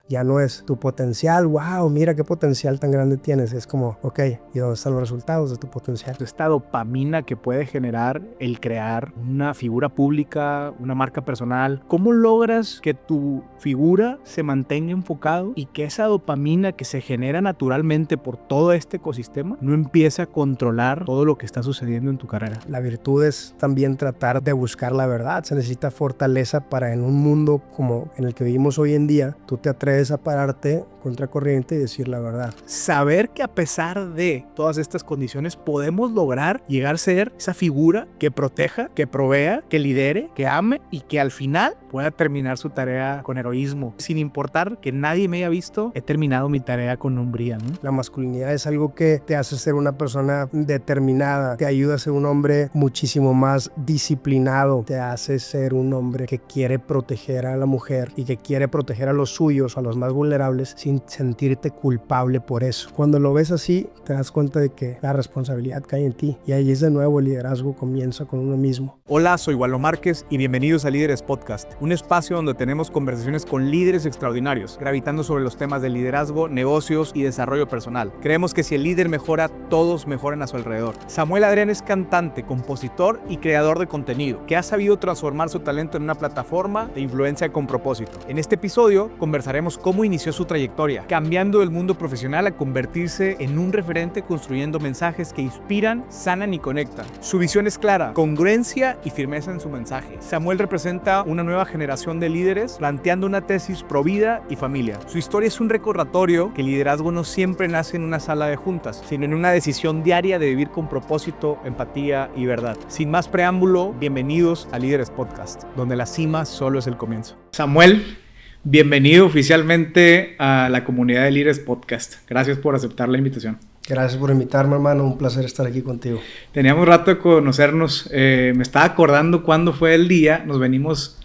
Ya no es tu potencial, wow, mira qué potencial tan grande tienes. Es como, ok, ¿y dónde están los resultados de tu potencial? Esta dopamina que puede generar el crear una figura pública, una marca personal. ¿Cómo logras que tu figura se mantenga enfocado y que esa dopamina que se genera naturalmente por todo este ecosistema no empiece a controlar todo lo que está sucediendo en tu carrera? La virtud es también tratar de buscar la verdad. Se necesita fortaleza para, en un mundo como en el que vivimos hoy en día, tú te atreves a pararte contracorriente y decir la verdad. Saber que a pesar de todas estas condiciones podemos lograr llegar a ser esa figura que proteja, que provea, que lidere, que ame y que al final pueda terminar su tarea con heroísmo. Sin importar que nadie me haya visto, he terminado mi tarea con hombría, ¿no? La masculinidad es algo que te hace ser una persona determinada, te ayuda a ser un hombre muchísimo más disciplinado, te hace ser un hombre que quiere proteger a la mujer y que quiere proteger a los suyos, a los más vulnerables, sin sentirte culpable por eso. Cuando lo ves así, te das cuenta de que la responsabilidad cae en ti y ahí es de nuevo el liderazgo comienza con uno mismo. Hola, soy Walo Márquez y bienvenidos a Líderes Podcast, un espacio donde tenemos conversaciones con líderes extraordinarios, gravitando sobre los temas de liderazgo, negocios y desarrollo personal. Creemos que si el líder mejora, todos mejoran a su alrededor. Samuel Adrián es cantante, compositor y creador de contenido, que ha sabido transformar su talento en una plataforma de influencia con propósito. En este episodio conversaremos cómo inició su trayectoria, cambiando del mundo profesional a convertirse en un referente construyendo mensajes que inspiran, sanan y conectan. Su visión es clara, congruencia y firmeza en su mensaje. Samuel representa una nueva generación de líderes planteando una tesis pro vida y familia. Su historia es un recordatorio que el liderazgo no siempre nace en una sala de juntas, sino en una decisión diaria de vivir con propósito, empatía y verdad. Sin más preámbulo, bienvenidos a Líderes Podcast, donde la cima solo es el comienzo. Samuel, bienvenido oficialmente a la comunidad de Líderes Podcast. Gracias por aceptar la invitación. Gracias por invitarme, hermano. Un placer estar aquí contigo. Teníamos rato de conocernos. Me estaba acordando cuándo fue el día. Nos venimos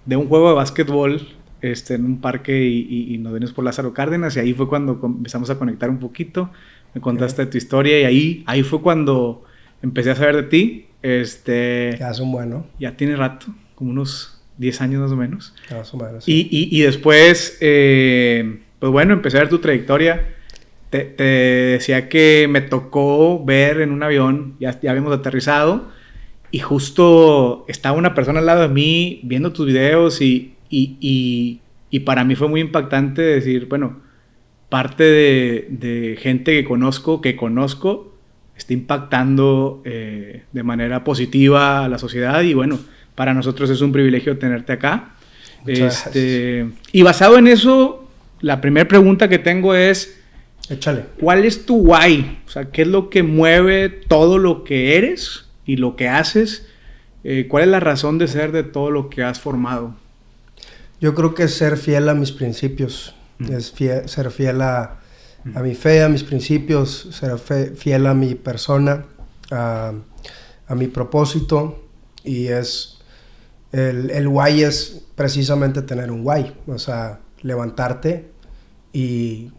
de un juego de básquetbol en un parque y nos venimos por Lázaro Cárdenas. Y ahí fue cuando empezamos a conectar un poquito. Me contaste tu historia y ahí fue cuando empecé a saber de ti. Ya es un bueno. Ya tiene rato, como unos 10 años más o menos. Más o menos, sí. Y después, pues bueno, empecé a ver tu trayectoria. Te decía que me tocó ver en un avión, ya habíamos aterrizado, y justo estaba una persona al lado de mí viendo tus videos y para mí fue muy impactante decir, bueno, parte de gente que conozco, está impactando de manera positiva a la sociedad y bueno, para nosotros es un privilegio tenerte acá. Muchas gracias. Y basado en eso, la primera pregunta que tengo es, échale. ¿cuál es tu why? O sea, ¿qué es lo que mueve todo lo que eres y lo que haces? ¿Cuál es la razón de ser de todo lo que has formado? Yo creo que es ser fiel a mis principios. Es ser fiel a mi fe, a mis principios, ser fiel a mi persona, a mi propósito. Y el why es precisamente tener un why. O sea, levantarte y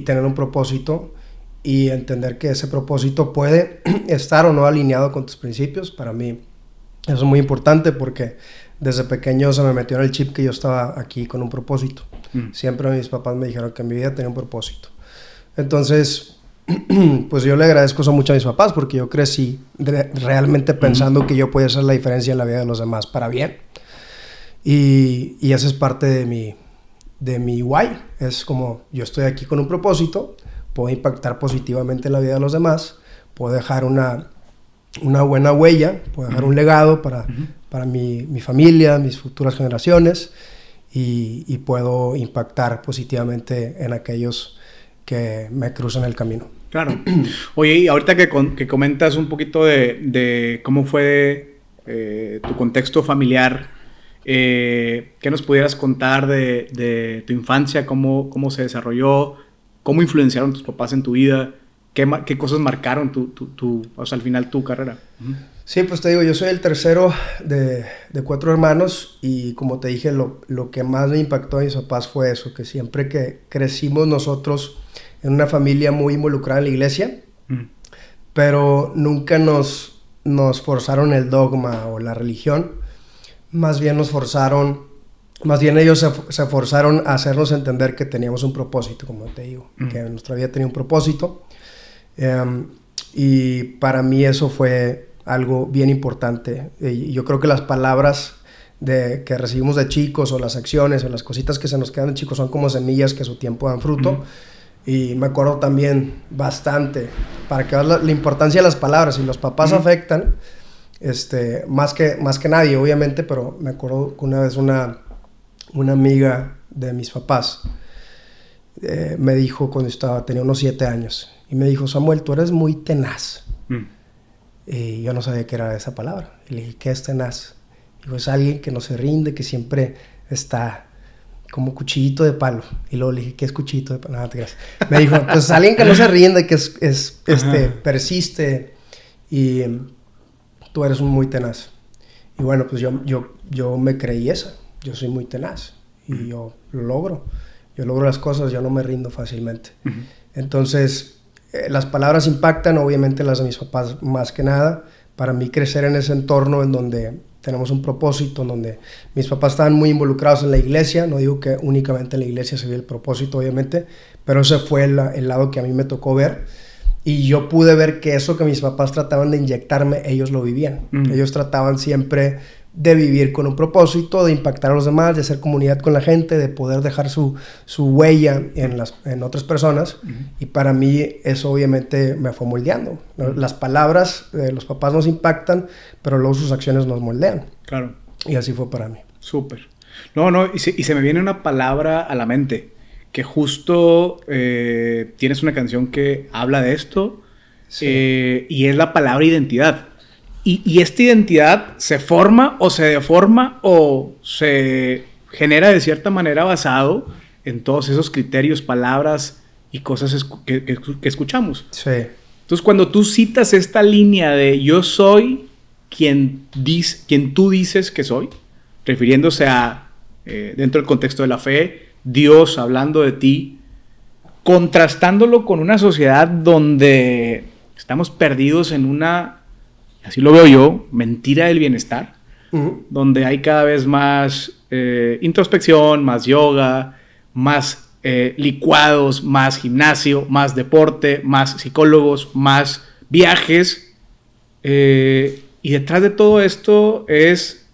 tener un propósito y entender que ese propósito puede estar o no alineado con tus principios. Para mí eso es muy importante porque desde pequeño se me metió en el chip que yo estaba aquí con un propósito. Siempre mis papás me dijeron que mi vida tenía un propósito. Entonces, pues yo le agradezco eso mucho a mis papás porque yo crecí realmente pensando que yo podía hacer la diferencia en la vida de los demás para bien. Y esa es parte de mi why. Es como yo estoy aquí con un propósito, puedo impactar positivamente en la vida de los demás, puedo dejar una buena huella, puedo dejar un legado para mi familia, mis futuras generaciones y puedo impactar positivamente en aquellos que me cruzan el camino. Claro. Oye, y ahorita que comentas un poquito de cómo fue tu contexto familiar, ¿qué nos pudieras contar de tu infancia? ¿Cómo se desarrolló? ¿Cómo influenciaron tus papás en tu vida? ¿Qué cosas marcaron o sea, al final tu carrera? Sí, pues te digo, yo soy el tercero de 4 hermanos y como te dije, lo que más me impactó a mis papás fue eso, que siempre que crecimos nosotros en una familia muy involucrada en la iglesia, pero nunca nos forzaron el dogma o la religión, más bien nos forzaron Más bien ellos se esforzaron a hacernos entender que teníamos un propósito, como te digo, que nuestra vida tenía un propósito. Y para mí eso fue algo bien importante. Y yo creo que las palabras que recibimos de chicos, o las acciones, o las cositas que se nos quedan de chicos, son como semillas que a su tiempo dan fruto. Y me acuerdo también bastante, para que veas la importancia de las palabras. Y los papás afectan, más que nadie, obviamente, pero me acuerdo que una vez una amiga de mis papás me dijo cuando tenía unos 7 años, y me dijo: Samuel, tú eres muy tenaz. Y yo no sabía qué era esa palabra. Y le dije: ¿qué es tenaz? Dijo: es alguien que no se rinde, que siempre está como cuchillito de palo. Y luego le dije: ¿qué es cuchillito de palo? No, te creas. Me dijo: pues alguien que no se rinde, que persiste, y tú eres muy tenaz. Y bueno, pues yo me creí esa. Yo soy muy tenaz y yo lo logro. Yo logro las cosas, yo no me rindo fácilmente. Entonces, las palabras impactan, obviamente las de mis papás más que nada. Para mí, crecer en ese entorno en donde tenemos un propósito, en donde mis papás estaban muy involucrados en la iglesia. No digo que únicamente en la iglesia se ve el propósito, obviamente, pero ese fue el lado que a mí me tocó ver. Y yo pude ver que eso que mis papás trataban de inyectarme, ellos lo vivían. Ellos trataban siempre de vivir con un propósito, de impactar a los demás, de hacer comunidad con la gente, de poder dejar su huella en otras personas. Y para mí eso obviamente me fue moldeando. Las palabras de los papás nos impactan, pero luego sus acciones nos moldean. Claro. Y así fue para mí. Súper. Y se me viene una palabra a la mente, que justo tienes una canción que habla de esto, sí. Y es la palabra identidad. Y esta identidad se forma o se deforma o se genera de cierta manera basado en todos esos criterios, palabras y cosas que escuchamos. Sí. Entonces, cuando tú citas esta línea de yo soy quien tú dices que soy, refiriéndose a, dentro del contexto de la fe, Dios hablando de ti, contrastándolo con una sociedad donde estamos perdidos en una, así lo veo yo, mentira del bienestar, donde hay cada vez más introspección, más yoga, más licuados, más gimnasio, más deporte, más psicólogos, más viajes. Y detrás de todo esto es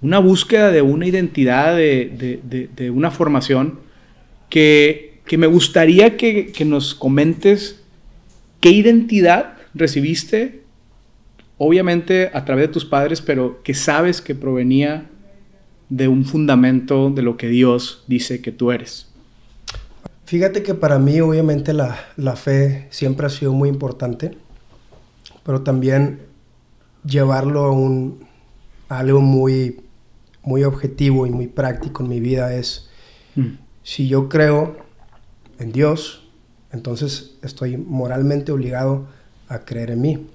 una búsqueda de una identidad, de una formación que me gustaría que nos comentes qué identidad recibiste, obviamente a través de tus padres, pero que sabes que provenía de un fundamento de lo que Dios dice que tú eres. Fíjate que para mí obviamente la fe siempre ha sido muy importante, pero también llevarlo a algo muy, muy objetivo y muy práctico en mi vida es, si yo creo en Dios, entonces estoy moralmente obligado a creer en mí.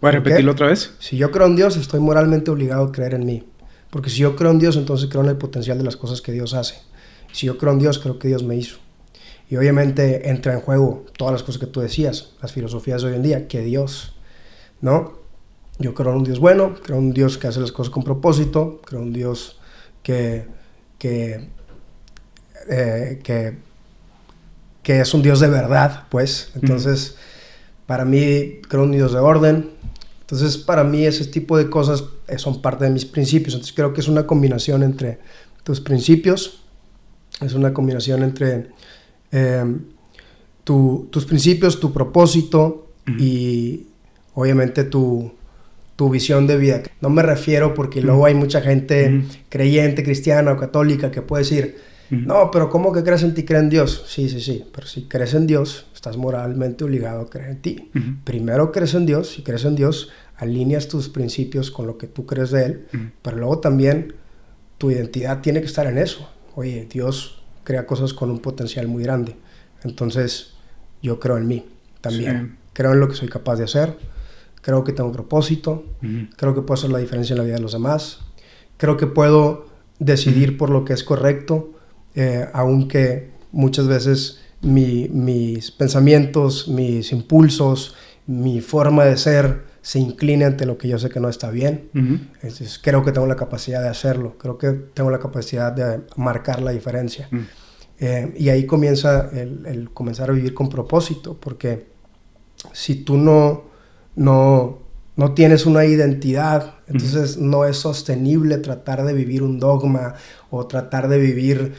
¿Puedes repetirlo otra vez? Si yo creo en Dios, estoy moralmente obligado a creer en mí. Porque si yo creo en Dios, entonces creo en el potencial de las cosas que Dios hace. Si yo creo en Dios, creo que Dios me hizo. Y obviamente entra en juego todas las cosas que tú decías, las filosofías de hoy en día, que Dios, ¿no? Yo creo en un Dios bueno, creo en un Dios que hace las cosas con propósito, creo en un Dios que es un Dios de verdad, pues. Entonces, para mí, creo en un Dios de orden. Entonces, para mí, ese tipo de cosas son parte de mis principios. Entonces, creo que es una combinación entre tus principios, es una combinación entre tus principios, tu propósito y, obviamente, tu visión de vida. No me refiero porque luego hay mucha gente creyente, cristiana o católica que puede decir, no, pero ¿cómo que crees en ti, crees en Dios? Sí, pero si crees en Dios, estás moralmente obligado a creer en ti. Primero crees en Dios, si crees en Dios, alineas tus principios con lo que tú crees de Él, pero luego también tu identidad tiene que estar en eso. Oye, Dios crea cosas con un potencial muy grande, entonces yo creo en mí también. Sí. Creo en lo que soy capaz de hacer, creo que tengo un propósito, creo que puedo hacer la diferencia en la vida de los demás, creo que puedo decidir por lo que es correcto, aunque muchas veces mis pensamientos, mis impulsos, mi forma de ser se incline ante lo que yo sé que no está bien. Entonces, creo que tengo la capacidad de hacerlo. Creo que tengo la capacidad de marcar la diferencia. Y ahí comienza el comenzar a vivir con propósito, porque si tú no tienes una identidad, entonces no es sostenible tratar de vivir un dogma o tratar de vivir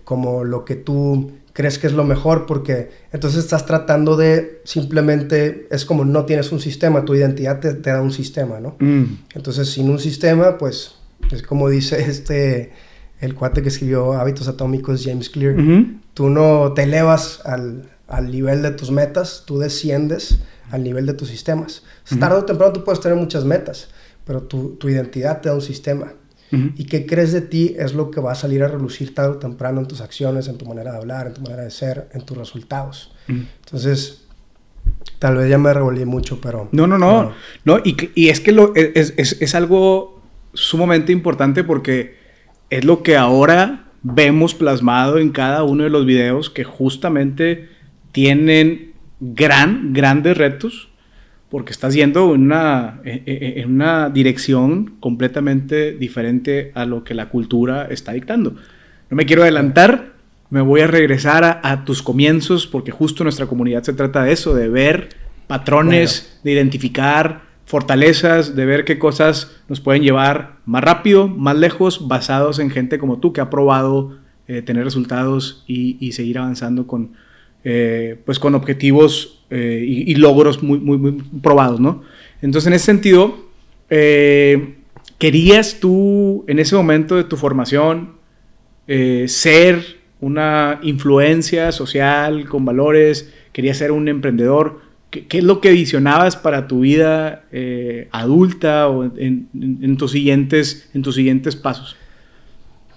como lo que tú crees que es lo mejor, porque entonces estás tratando de simplemente, es como no tienes un sistema, tu identidad te da un sistema, ¿no? Entonces sin un sistema, pues es como dice el cuate que escribió Hábitos Atómicos, James Clear, tú no te elevas al nivel de tus metas, tú desciendes al nivel de tus sistemas. Tarde o temprano tú puedes tener muchas metas, pero tu identidad te da un sistema. ¿Y qué crees de ti? Es lo que va a salir a relucir tarde o temprano en tus acciones, en tu manera de hablar, en tu manera de ser, en tus resultados. Entonces, tal vez ya me revolví mucho, pero... No, y es que es algo sumamente importante, porque es lo que ahora vemos plasmado en cada uno de los videos, que justamente tienen grandes retos, porque estás yendo en una dirección completamente diferente a lo que la cultura está dictando. No me quiero adelantar, me voy a regresar a tus comienzos, porque justo nuestra comunidad se trata de eso, de ver patrones, de identificar fortalezas, de ver qué cosas nos pueden llevar más rápido, más lejos, basados en gente como tú, que ha probado tener resultados y seguir avanzando con objetivos y logros muy probados, ¿no? Entonces, en ese sentido, ¿querías tú, en ese momento de tu formación, ser una influencia social con valores? ¿Querías ser un emprendedor? ¿Qué es lo que visionabas para tu vida adulta o en tus siguientes pasos?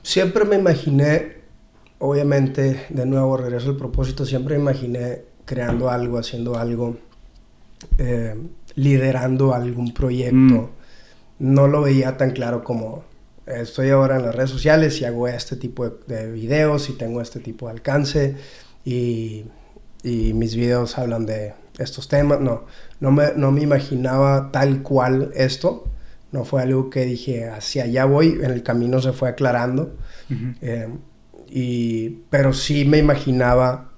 Siempre me imaginé, obviamente, de nuevo regreso al propósito, siempre me imaginé creando algo, haciendo algo, liderando algún proyecto. No lo veía tan claro como estoy ahora en las redes sociales y hago este tipo de videos y tengo este tipo de alcance y mis videos hablan de estos temas. No me imaginaba tal cual esto. No fue algo que dije, hacia allá voy, en el camino se fue aclarando. Pero sí me imaginaba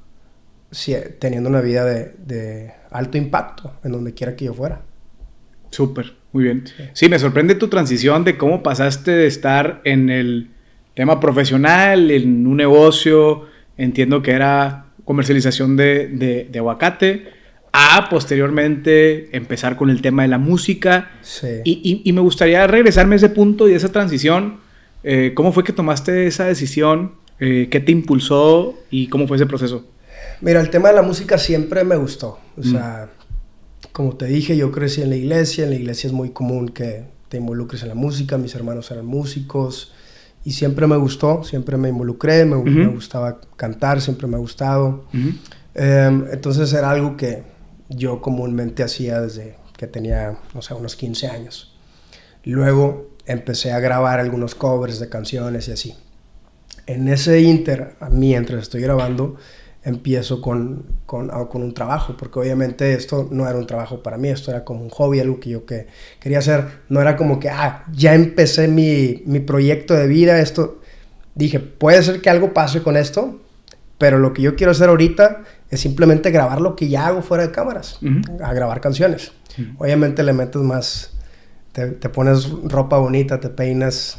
teniendo una vida de alto impacto en donde quiera que yo fuera. Súper, muy bien. Sí, me sorprende tu transición de cómo pasaste de estar en el tema profesional, en un negocio, entiendo que era comercialización de aguacate, a posteriormente empezar con el tema de la música. Sí. Y me gustaría regresarme a ese punto y esa transición. ¿Cómo fue que tomaste esa decisión? ¿Qué te impulsó y cómo fue ese proceso? Mira, el tema de la música siempre me gustó. O sea, como te dije, yo crecí en la iglesia. En la iglesia es muy común que te involucres en la música. Mis hermanos eran músicos y siempre me gustó, siempre me involucré. Me gustaba cantar, siempre me ha gustado. Entonces era algo que yo comúnmente hacía desde que tenía, no sé, unos 15 años. Luego empecé a grabar algunos covers de canciones y así. En ese mientras estoy grabando, empiezo con un trabajo, porque obviamente esto no era un trabajo para mí, esto era como un hobby, algo que yo quería hacer. No era como que, ya empecé mi proyecto de vida, esto. Dije, puede ser que algo pase con esto, pero lo que yo quiero hacer ahorita es simplemente grabar lo que ya hago fuera de cámaras, a grabar canciones. Obviamente le metes más, te pones ropa bonita, te peinas,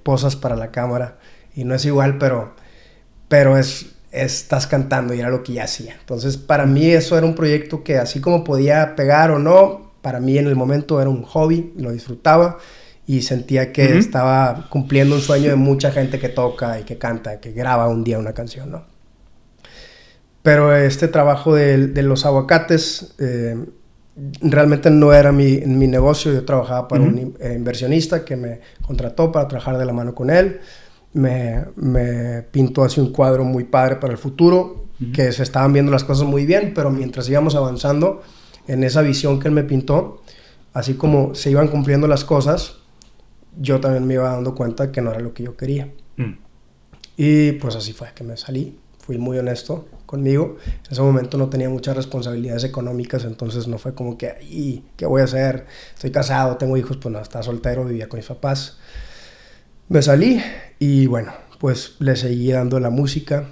posas para la cámara, y no es igual, pero estás cantando y era lo que ya hacía. Entonces, para mí eso era un proyecto que así como podía pegar o no, para mí en el momento era un hobby, lo disfrutaba y sentía que estaba cumpliendo un sueño de mucha gente que toca y que canta, que graba un día una canción, ¿no? Pero este trabajo de los aguacates realmente no era mi negocio. Yo trabajaba para un inversionista que me contrató para trabajar de la mano con él. Me pintó así un cuadro muy padre para el futuro, que se estaban viendo las cosas muy bien, pero mientras íbamos avanzando en esa visión que él me pintó, así como se iban cumpliendo las cosas, yo también me iba dando cuenta que no era lo que yo quería. Y pues así fue que me salí. Fui muy honesto conmigo. En ese momento no tenía muchas responsabilidades económicas, entonces no fue como que, ¿y qué voy a hacer? Estoy casado, tengo hijos, pues no, estaba soltero, vivía con mis papás. Me salí y bueno, pues le seguí dando la música,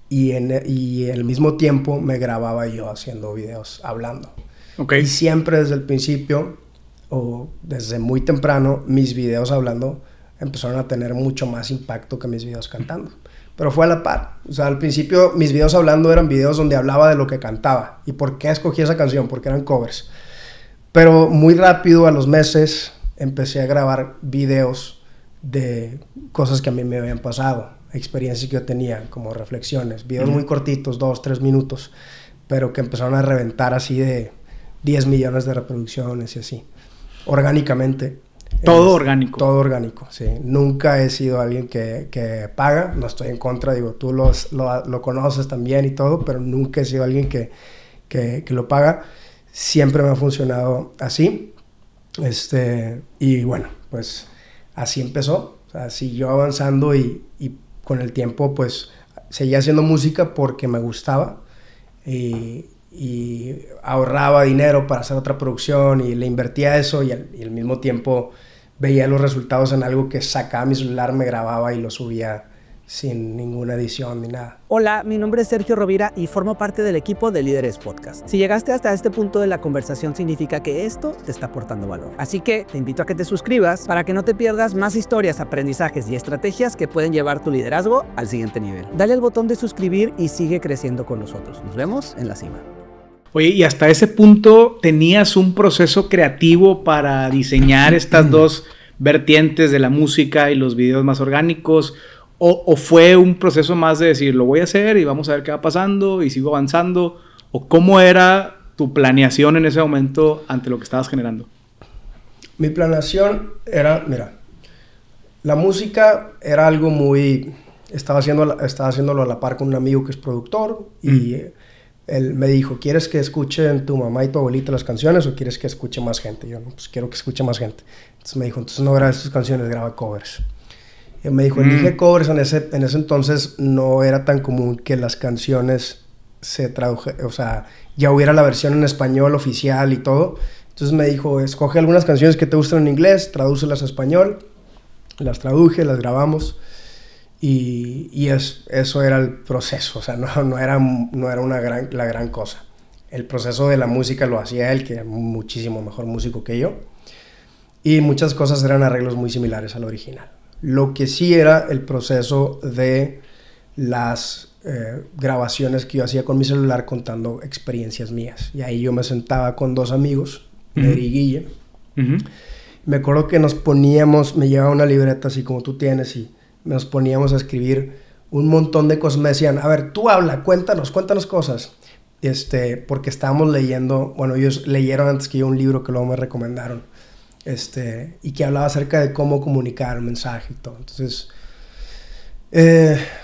y al mismo tiempo me grababa yo haciendo videos, hablando. Okay. Y siempre desde el principio, o desde muy temprano, mis videos hablando empezaron a tener mucho más impacto que mis videos cantando. Pero fue a la par. O sea, al principio mis videos hablando eran videos donde hablaba de lo que cantaba. ¿Y por qué escogí esa canción? Porque eran covers. Pero muy rápido, a los meses, empecé a grabar videos de cosas que a mí me habían pasado, experiencias que yo tenía, como reflexiones. Videos muy cortitos, 2, 3 minutos, pero que empezaron a reventar así de 10 millones de reproducciones y así, orgánicamente. Todo orgánico. Todo orgánico, sí. Nunca he sido alguien que paga, no estoy en contra, digo, tú lo conoces también y todo, pero nunca he sido alguien que lo paga. Siempre me ha funcionado así. Y bueno, pues así empezó. O sea, siguió avanzando y con el tiempo pues seguía haciendo música porque me gustaba y ahorraba dinero para hacer otra producción y le invertía eso y al mismo tiempo veía los resultados en algo que sacaba mi celular, me grababa y lo subía sin ninguna edición ni nada. Hola, mi nombre es Sergio Rovira y formo parte del equipo de Líderes Podcast. Si llegaste hasta este punto de la conversación, significa que esto te está aportando valor. Así que te invito a que te suscribas para que no te pierdas más historias, aprendizajes y estrategias que pueden llevar tu liderazgo al siguiente nivel. Dale al botón de suscribir y sigue creciendo con nosotros. Nos vemos en la cima. Oye, y hasta ese punto tenías un proceso creativo para diseñar estas dos vertientes de la música y los videos más orgánicos, o fue un proceso más de decir, lo voy a hacer y vamos a ver qué va pasando y sigo avanzando, o cómo era tu planeación en ese momento ante lo que estabas generando. Mi planeación era, mira, la música era algo muy, estaba haciéndolo a la par con un amigo que es productor y él me dijo, ¿quieres que escuchen tu mamá y tu abuelita las canciones o quieres que escuche más gente? Yo, no, pues quiero que escuche más gente. Entonces me dijo, entonces no grabes tus canciones, graba covers. Y me dijo, elige covers. En ese entonces no era tan común que las canciones se tradujeran, o sea, ya hubiera la versión en español oficial y todo. Entonces me dijo, escoge algunas canciones que te gustan en inglés, tradúcelas a español. Las traduje, las grabamos. Y eso era el proceso, o sea, no era la gran cosa. El proceso de la música lo hacía él, que era muchísimo mejor músico que yo. Y muchas cosas eran arreglos muy similares al original. Lo que sí era el proceso de las grabaciones que yo hacía con mi celular contando experiencias mías. Y ahí yo me sentaba con dos amigos, Eri y Guille. Me acuerdo que me llevaba una libreta así como tú tienes y nos poníamos a escribir un montón de cosas. Me decían, a ver, tú habla, cuéntanos cosas. Porque estábamos leyendo, bueno, ellos leyeron antes que yo un libro que luego me recomendaron, y que hablaba acerca de cómo comunicar un mensaje y todo. Entonces,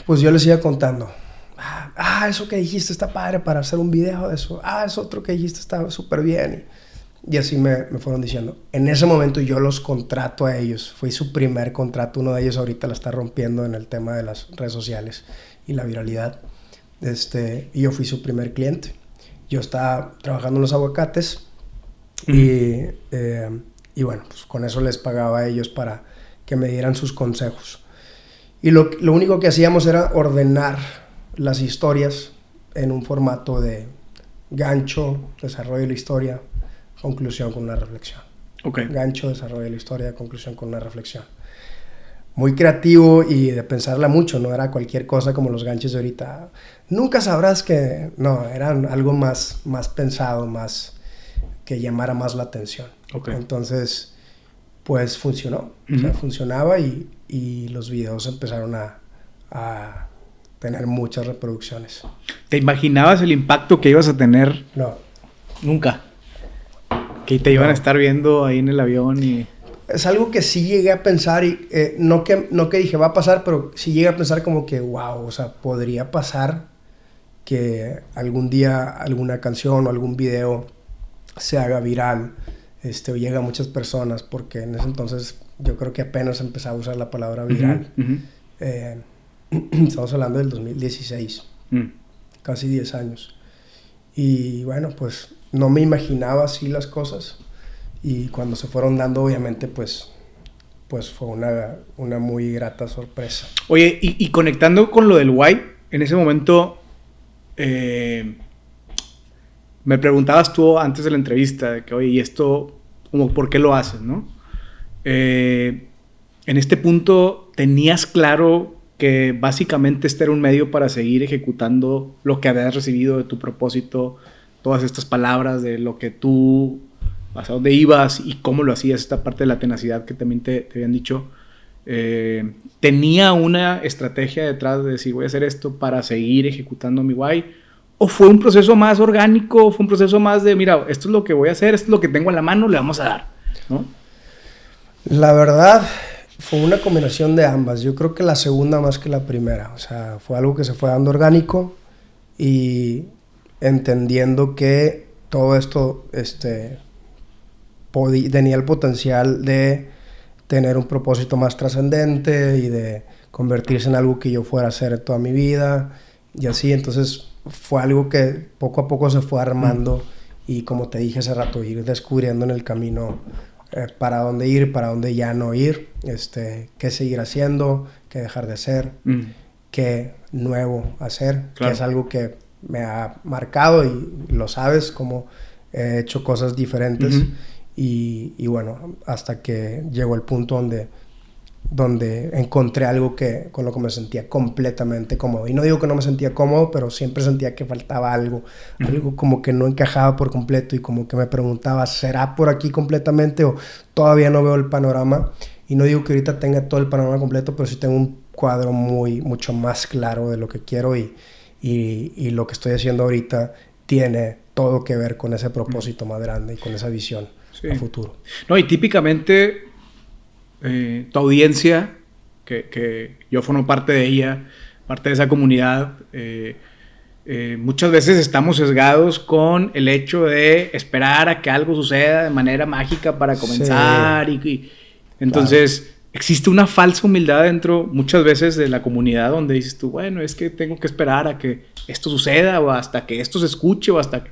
pues yo les iba contando, eso que dijiste está padre para hacer un video de eso, eso otro que dijiste está súper bien. Y así me fueron diciendo. En ese momento yo los contrato a ellos. Fue su primer contrato. Uno de ellos ahorita la está rompiendo en el tema de las redes sociales y la viralidad. Y yo fui su primer cliente. Yo estaba trabajando en los aguacates y bueno, pues con eso les pagaba a ellos para que me dieran sus consejos. Y lo único que hacíamos era ordenar las historias en un formato de gancho, desarrollo de la historia, conclusión con una reflexión. Okay. Gancho, desarrollo de la historia, conclusión con una reflexión. Muy creativo y de pensarla mucho, no era cualquier cosa como los ganchos de ahorita. Nunca sabrás que... No, eran algo más pensado, más que llamara más la atención. Okay. Entonces, pues funcionó. O sea, funcionaba y los videos empezaron a tener muchas reproducciones. ¿Te imaginabas el impacto que ibas a tener? No. Nunca. Que te iban a estar viendo ahí en el avión y... Es algo que sí llegué a pensar y no que dije va a pasar, pero sí llegué a pensar como que wow, o sea, podría pasar que algún día alguna canción o algún video se haga viral, o llegue a muchas personas, porque en ese entonces yo creo que apenas empezaba a usar la palabra viral. Estamos hablando del 2016. casi 10 años. Y bueno, pues no me imaginaba así las cosas. Y cuando se fueron dando, obviamente, pues fue una muy grata sorpresa. Oye, y conectando con lo del Why, en ese momento me preguntabas tú antes de la entrevista de que, oye, ¿y esto como por qué lo haces, no? En este punto, ¿tenías claro que básicamente este era un medio para seguir ejecutando lo que habías recibido de tu propósito, todas estas palabras de lo que tú, hacia dónde ibas y cómo lo hacías, esta parte de la tenacidad que también te habían dicho? ¿Tenía una estrategia detrás de decir voy a hacer esto para seguir ejecutando mi Why? ¿O fue un proceso más orgánico? ¿Fue un proceso más de, mira, esto es lo que voy a hacer, esto es lo que tengo en la mano, le vamos a dar, ¿no? La verdad, fue una combinación de ambas. Yo creo que la segunda más que la primera. O sea, fue algo que se fue dando orgánico y entendiendo que todo esto tenía el potencial de tener un propósito más trascendente y de convertirse en algo que yo fuera a hacer toda mi vida y así. Entonces fue algo que poco a poco se fue armando y, como te dije hace rato, ir descubriendo en el camino para dónde ir, para dónde ya no ir, qué seguir haciendo, qué dejar de hacer, qué nuevo hacer, claro. Que es algo que me ha marcado y lo sabes, como he hecho cosas diferentes y bueno, hasta que llegó el punto donde encontré algo con lo que me sentía completamente cómodo. Y no digo que no me sentía cómodo, pero siempre sentía que faltaba algo como que no encajaba por completo y como que me preguntaba, ¿será por aquí completamente o todavía no veo el panorama? Y no digo que ahorita tenga todo el panorama completo, pero sí tengo un cuadro mucho más claro de lo que quiero y lo que estoy haciendo ahorita tiene todo que ver con ese propósito más grande y con esa visión a futuro. No, y típicamente tu audiencia, que yo formo parte de ella, parte de esa comunidad, muchas veces estamos sesgados con el hecho de esperar a que algo suceda de manera mágica para comenzar. Y entonces claro. Existe una falsa humildad dentro muchas veces de la comunidad donde dices tú, bueno, es que tengo que esperar a que esto suceda o hasta que esto se escuche o hasta que...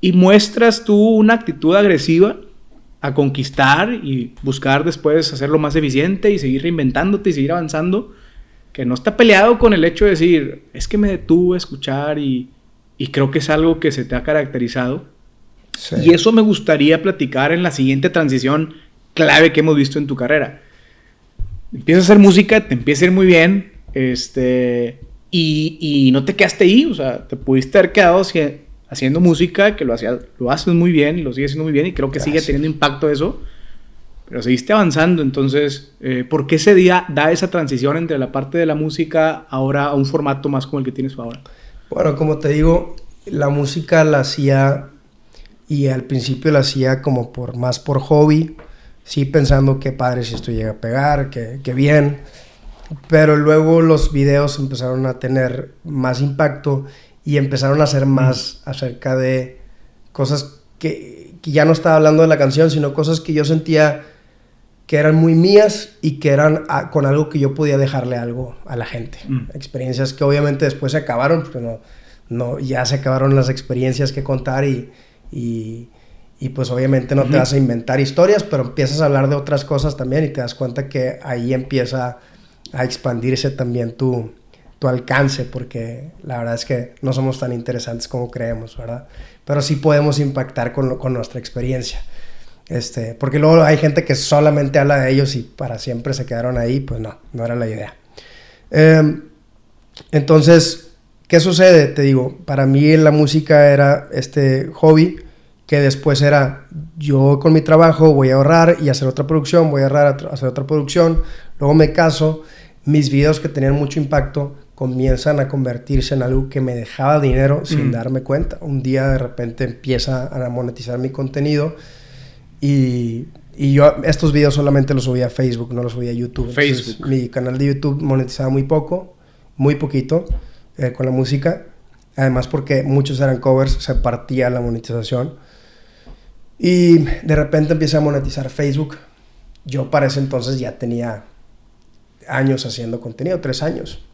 Y muestras tú una actitud agresiva a conquistar y buscar después hacerlo más eficiente y seguir reinventándote y seguir avanzando, que no está peleado con el hecho de decir, es que me detuve a escuchar y creo que es algo que se te ha caracterizado. Sí. Y eso me gustaría platicar en la siguiente transición clave que hemos visto en tu carrera. Empiezas a hacer música, te empieza a ir muy bien, y no te quedaste ahí, o sea, te pudiste haber quedado haciendo música, que lo haces muy bien y lo sigues haciendo muy bien y creo que Gracias. Sigue teniendo impacto eso, pero seguiste avanzando. Entonces, ¿por qué se da esa transición entre la parte de la música ahora a un formato más como el que tienes ahora? Bueno, como te digo, la música la hacía y al principio la hacía como más por hobby, sí pensando qué padre si esto llega a pegar, qué bien, pero luego los videos empezaron a tener más impacto y empezaron a ser más acerca de cosas que ya no estaba hablando de la canción, sino cosas que yo sentía que eran muy mías y que eran con algo que yo podía dejarle algo a la gente. Experiencias que obviamente después se acabaron, porque ya se acabaron las experiencias que contar y pues obviamente no te vas a inventar historias, pero empiezas a hablar de otras cosas también y te das cuenta que ahí empieza a expandirse también tu alcance, porque la verdad es que no somos tan interesantes como creemos, ¿verdad? Pero sí podemos impactar con nuestra experiencia. Porque luego hay gente que solamente habla de ellos y para siempre se quedaron ahí, pues no era la idea. Entonces, ¿qué sucede? Te digo, para mí la música era este hobby que después era yo con mi trabajo voy a ahorrar y hacer otra producción, voy a ahorrar hacer otra producción, luego me caso, mis videos que tenían mucho impacto comienzan a convertirse en algo que me dejaba dinero sin darme cuenta. Un día de repente empieza a monetizar mi contenido y yo estos videos solamente los subía a Facebook, no los subía a YouTube. Entonces, mi canal de YouTube monetizaba muy poquito con la música, además porque muchos eran covers, se partía la monetización y de repente empieza a monetizar Facebook. Yo para ese entonces ya tenía años haciendo contenido, 3 años.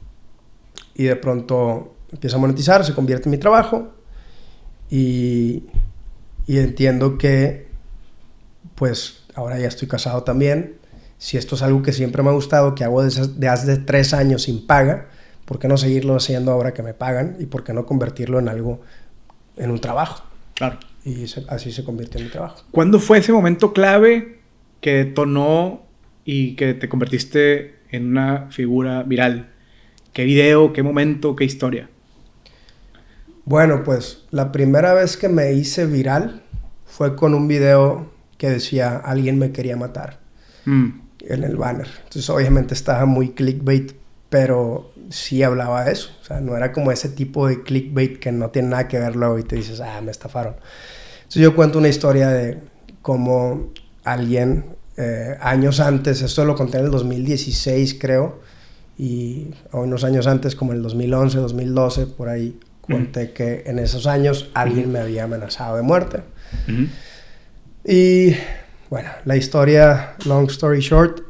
Y de pronto empieza a monetizar, se convierte en mi trabajo y entiendo que pues ahora ya estoy casado también. Si esto es algo que siempre me ha gustado, que hago de hace 3 años sin paga, ¿por qué no seguirlo haciendo ahora que me pagan? ¿Y por qué no convertirlo en algo, en un trabajo? Claro. Y así se convirtió en mi trabajo. ¿Cuándo fue ese momento clave que detonó y que te convertiste en una figura viral? ¿Qué video, qué momento, qué historia? Bueno, pues la primera vez que me hice viral fue con un video que decía alguien me quería matar en el banner. Entonces obviamente estaba muy clickbait, pero sí hablaba de eso. O sea, no era como ese tipo de clickbait que no tiene nada que ver luego y te dices, me estafaron. Entonces yo cuento una historia de cómo alguien años antes, esto lo conté en el 2016 creo, y unos años antes como en el 2011, 2012, por ahí conté que en esos años alguien me había amenazado de muerte. Y bueno, la historia, long story short,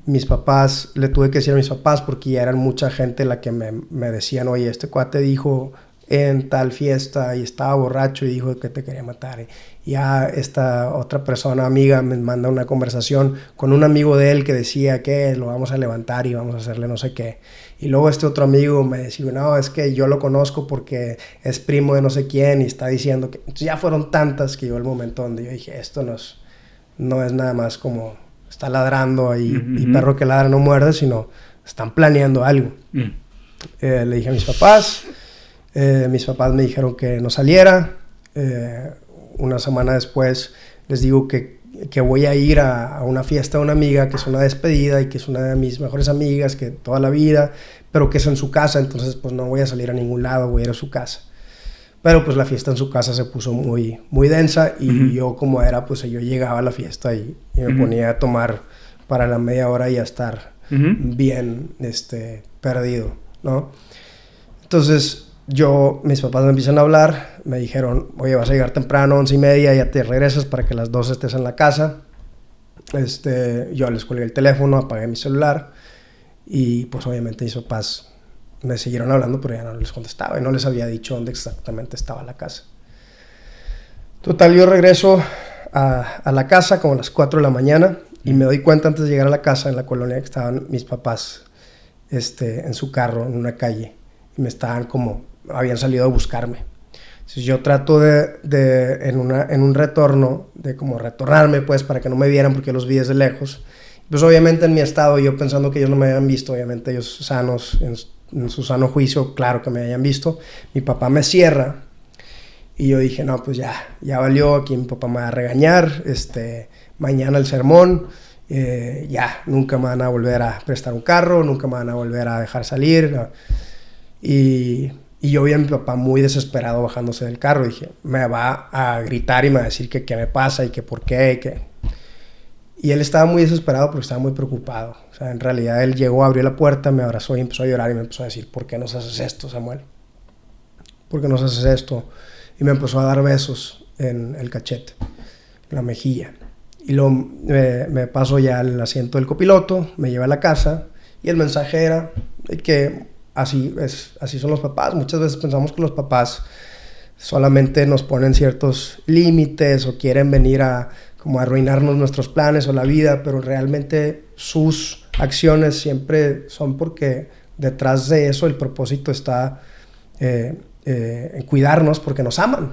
mis papás, le tuve que decir a mis papás porque ya eran mucha gente la que me decían, oye, este cuate dijo en tal fiesta y estaba borracho y dijo que te quería matar. Y ya esta otra persona, amiga, me manda una conversación con un amigo de él que decía que lo vamos a levantar y vamos a hacerle no sé qué. Y luego este otro amigo me decía, no, es que yo lo conozco porque es primo de no sé quién y está diciendo que... Entonces ya fueron tantas que llegó el momento donde yo dije, esto no es nada más como está ladrando ahí y perro que ladra no muerde, sino están planeando algo. Le dije a mis papás me dijeron que no saliera. Una semana después les digo que voy a ir a una fiesta de una amiga, que es una despedida y que es una de mis mejores amigas, que toda la vida, pero que es en su casa, entonces pues no voy a salir a ningún lado, voy a ir a su casa. Pero pues la fiesta en su casa se puso muy, muy densa y yo como era, pues yo llegaba a la fiesta y me ponía a tomar para la media hora y a estar bien perdido, ¿no? Entonces mis papás me empiezan a hablar, me dijeron, oye, vas a llegar temprano, 11:30, ya te regresas para que a las 12 estés en la casa. Yo les colgué el teléfono, apagué mi celular y pues obviamente mis papás me siguieron hablando, pero ya no les contestaba y no les había dicho dónde exactamente estaba la casa. Total, yo regreso a la casa como a las 4 de la mañana y me doy cuenta antes de llegar a la casa, en la colonia, que estaban mis papás en su carro en una calle y habían salido a buscarme. Entonces yo trato en un retorno, de como retornarme pues para que no me vieran porque yo los vi desde lejos. Pues obviamente en mi estado, yo pensando que ellos no me habían visto, obviamente ellos sanos, en su sano juicio, claro que me habían visto. Mi papá me cierra y yo dije, no, pues ya valió, aquí mi papá me va a regañar, mañana el sermón, ya, nunca me van a volver a prestar un carro, nunca me van a volver a dejar salir, ¿no? Y yo vi a mi papá muy desesperado bajándose del carro. Dije, me va a gritar y me va a decir que qué me pasa y que por qué. Y él estaba muy desesperado porque estaba muy preocupado. O sea, en realidad él llegó, abrió la puerta, me abrazó y empezó a llorar y me empezó a decir, ¿por qué nos haces esto, Samuel? ¿Por qué nos haces esto? Y me empezó a dar besos en el cachete, en la mejilla. Y luego me paso ya al asiento del copiloto, me lleva a la casa y el mensaje era que... Así son los papás. Muchas veces pensamos que los papás solamente nos ponen ciertos límites o quieren venir como a arruinarnos nuestros planes o la vida, pero realmente sus acciones siempre son porque detrás de eso el propósito está en cuidarnos porque nos aman.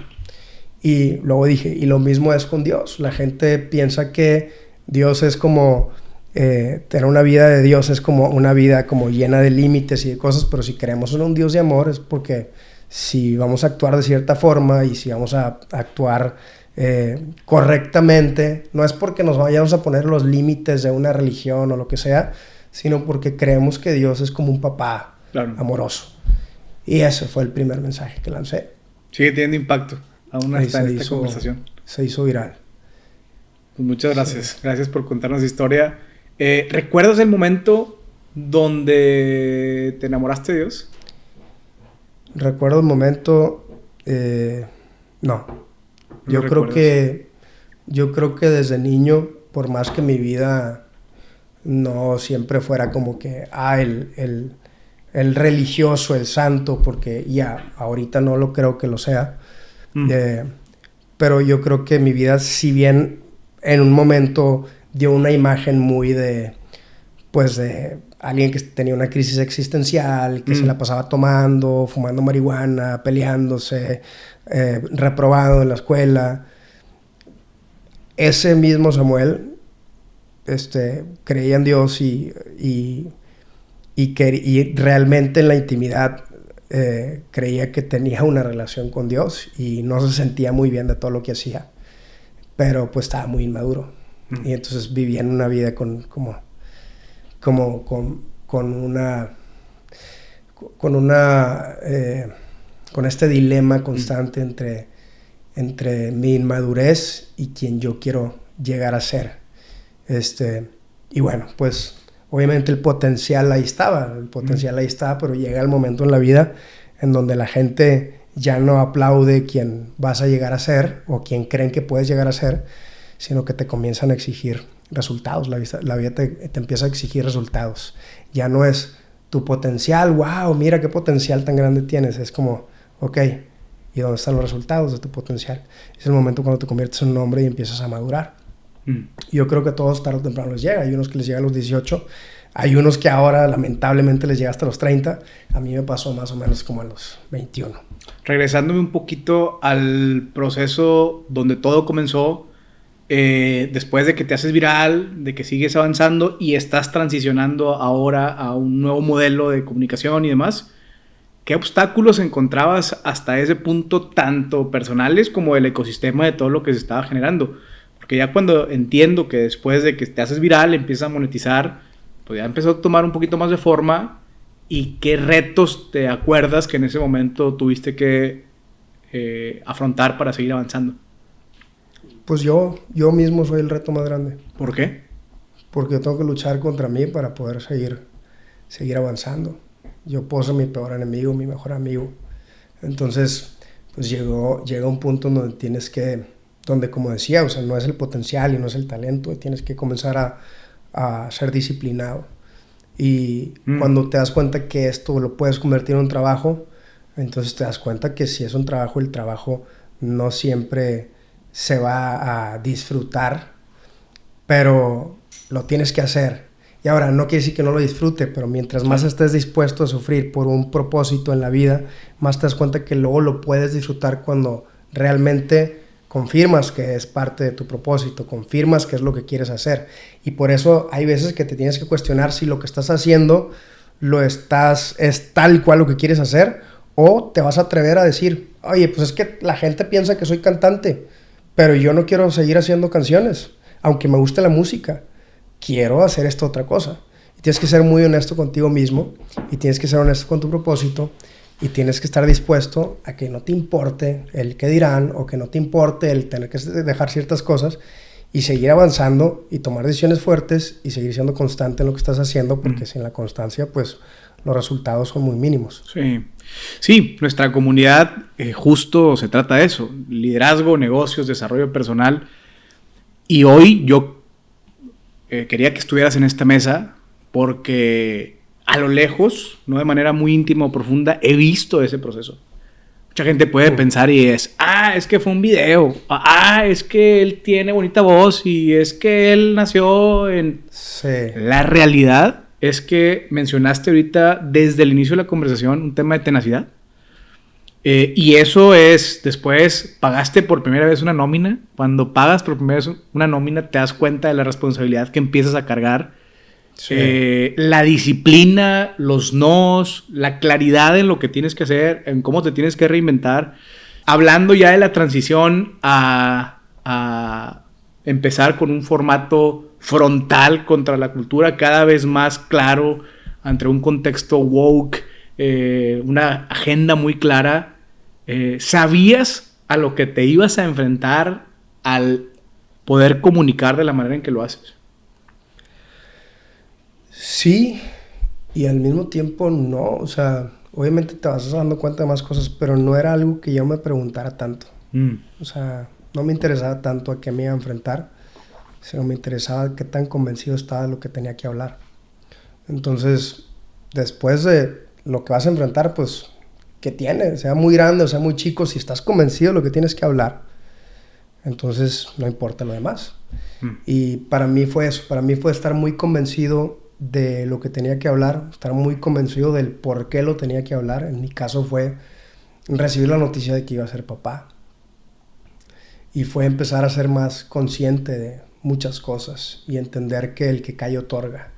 Y luego dije, y lo mismo es con Dios. La gente piensa que Dios es como... tener una vida de Dios es como una vida como llena de límites y de cosas, pero si queremos un Dios de amor es porque si vamos a actuar de cierta forma y si vamos a actuar correctamente, no es porque nos vayamos a poner los límites de una religión o lo que sea, sino porque creemos que Dios es como un papá amoroso. Y ese fue el primer mensaje que lancé. Sigue teniendo impacto aún hasta en esta conversación. Se hizo viral. Pues muchas gracias. Sí. Gracias por contarnos la historia. ¿Recuerdas el momento donde te enamoraste de Dios? Recuerdo el momento... no. Yo creo que desde niño, por más que mi vida no siempre fuera como que el religioso, el santo, porque ya, ahorita no lo creo que lo sea. Pero yo creo que mi vida, si bien en un momento dio una imagen muy de alguien que tenía una crisis existencial, que se la pasaba tomando, fumando marihuana, peleándose, reprobado en la escuela. Ese mismo Samuel creía en Dios y realmente en la intimidad creía que tenía una relación con Dios y no se sentía muy bien de todo lo que hacía, pero pues estaba muy inmaduro y entonces vivía en una vida con este dilema constante entre mi inmadurez y quien yo quiero llegar a ser. Y bueno, pues obviamente el potencial ahí estaba, pero llega el momento en la vida en donde la gente ya no aplaude quien vas a llegar a ser o quien creen que puedes llegar a ser, sino que te comienzan a exigir resultados. La vida te empieza a exigir resultados. Ya no es tu potencial, wow, mira qué potencial tan grande tienes. Es como, ok, ¿y dónde están los resultados de tu potencial? Es el momento cuando te conviertes en un hombre y empiezas a madurar. Yo creo que a todos tarde o temprano les llega. Hay unos que les llega a los 18, hay unos que ahora lamentablemente les llega hasta los 30. A mí me pasó más o menos como a los 21. Regresándome un poquito al proceso donde todo comenzó, después de que te haces viral, de que sigues avanzando y estás transicionando ahora a un nuevo modelo de comunicación y demás, ¿qué obstáculos encontrabas hasta ese punto, tanto personales como el ecosistema de todo lo que se estaba generando? Porque ya cuando entiendo que después de que te haces viral, empiezas a monetizar, pues ya empezó a tomar un poquito más de forma. ¿Y qué retos te acuerdas que en ese momento tuviste que afrontar para seguir avanzando? Pues yo mismo soy el reto más grande. ¿Por qué? Porque yo tengo que luchar contra mí para poder seguir avanzando. Yo puedo ser mi peor enemigo, mi mejor amigo. Entonces, pues llega un punto en donde como decía, o sea, no es el potencial y no es el talento, tienes que comenzar a ser disciplinado. Y cuando te das cuenta que esto lo puedes convertir en un trabajo, entonces te das cuenta que si es un trabajo, el trabajo no siempre se va a disfrutar, pero lo tienes que hacer. Y ahora, no quiere decir que no lo disfrute, pero mientras más estés dispuesto a sufrir por un propósito en la vida, más te das cuenta que luego lo puedes disfrutar cuando realmente confirmas que es parte de tu propósito, confirmas que es lo que quieres hacer. Y por eso hay veces que te tienes que cuestionar si lo que estás haciendo es tal cual lo que quieres hacer, o te vas a atrever a decir, oye, pues es que la gente piensa que soy cantante, pero yo no quiero seguir haciendo canciones, aunque me guste la música. Quiero hacer esto otra cosa. Y tienes que ser muy honesto contigo mismo, y tienes que ser honesto con tu propósito, y tienes que estar dispuesto a que no te importe el qué dirán, o que no te importe el tener que dejar ciertas cosas, y seguir avanzando, y tomar decisiones fuertes, y seguir siendo constante en lo que estás haciendo, porque sin la constancia, pues, los resultados son muy mínimos. Sí, nuestra comunidad justo se trata de eso, liderazgo, negocios, desarrollo personal. Y hoy yo quería que estuvieras en esta mesa porque a lo lejos, no de manera muy íntima o profunda, he visto ese proceso. Mucha gente puede pensar y es que fue un video, es que él tiene bonita voz y es que él nació en... Sí. La realidad es que mencionaste ahorita desde el inicio de la conversación un tema de tenacidad. Y eso es, después pagaste por primera vez una nómina. Cuando pagas por primera vez una nómina te das cuenta de la responsabilidad que empiezas a cargar. Sí. La disciplina, los nos, la claridad en lo que tienes que hacer, en cómo te tienes que reinventar. Hablando ya de la transición a empezar con un formato frontal contra la cultura, cada vez más claro, ante un contexto woke, una agenda muy clara. ¿Sabías a lo que te ibas a enfrentar al poder comunicar de la manera en que lo haces? Sí, y al mismo tiempo no. O sea, obviamente te vas dando cuenta de más cosas, pero no era algo que yo me preguntara tanto. O sea, no me interesaba tanto a qué me iba a enfrentar, sino me interesaba qué tan convencido estaba de lo que tenía que hablar. Entonces, después de lo que vas a enfrentar, pues, ¿qué tiene? Sea muy grande o sea muy chico, si estás convencido de lo que tienes que hablar, entonces no importa lo demás. Y para mí fue eso, para mí fue estar muy convencido de lo que tenía que hablar, estar muy convencido del por qué lo tenía que hablar. En mi caso fue recibir la noticia de que iba a ser papá. Y fue empezar a ser más consciente de muchas cosas y entender que el que calla otorga.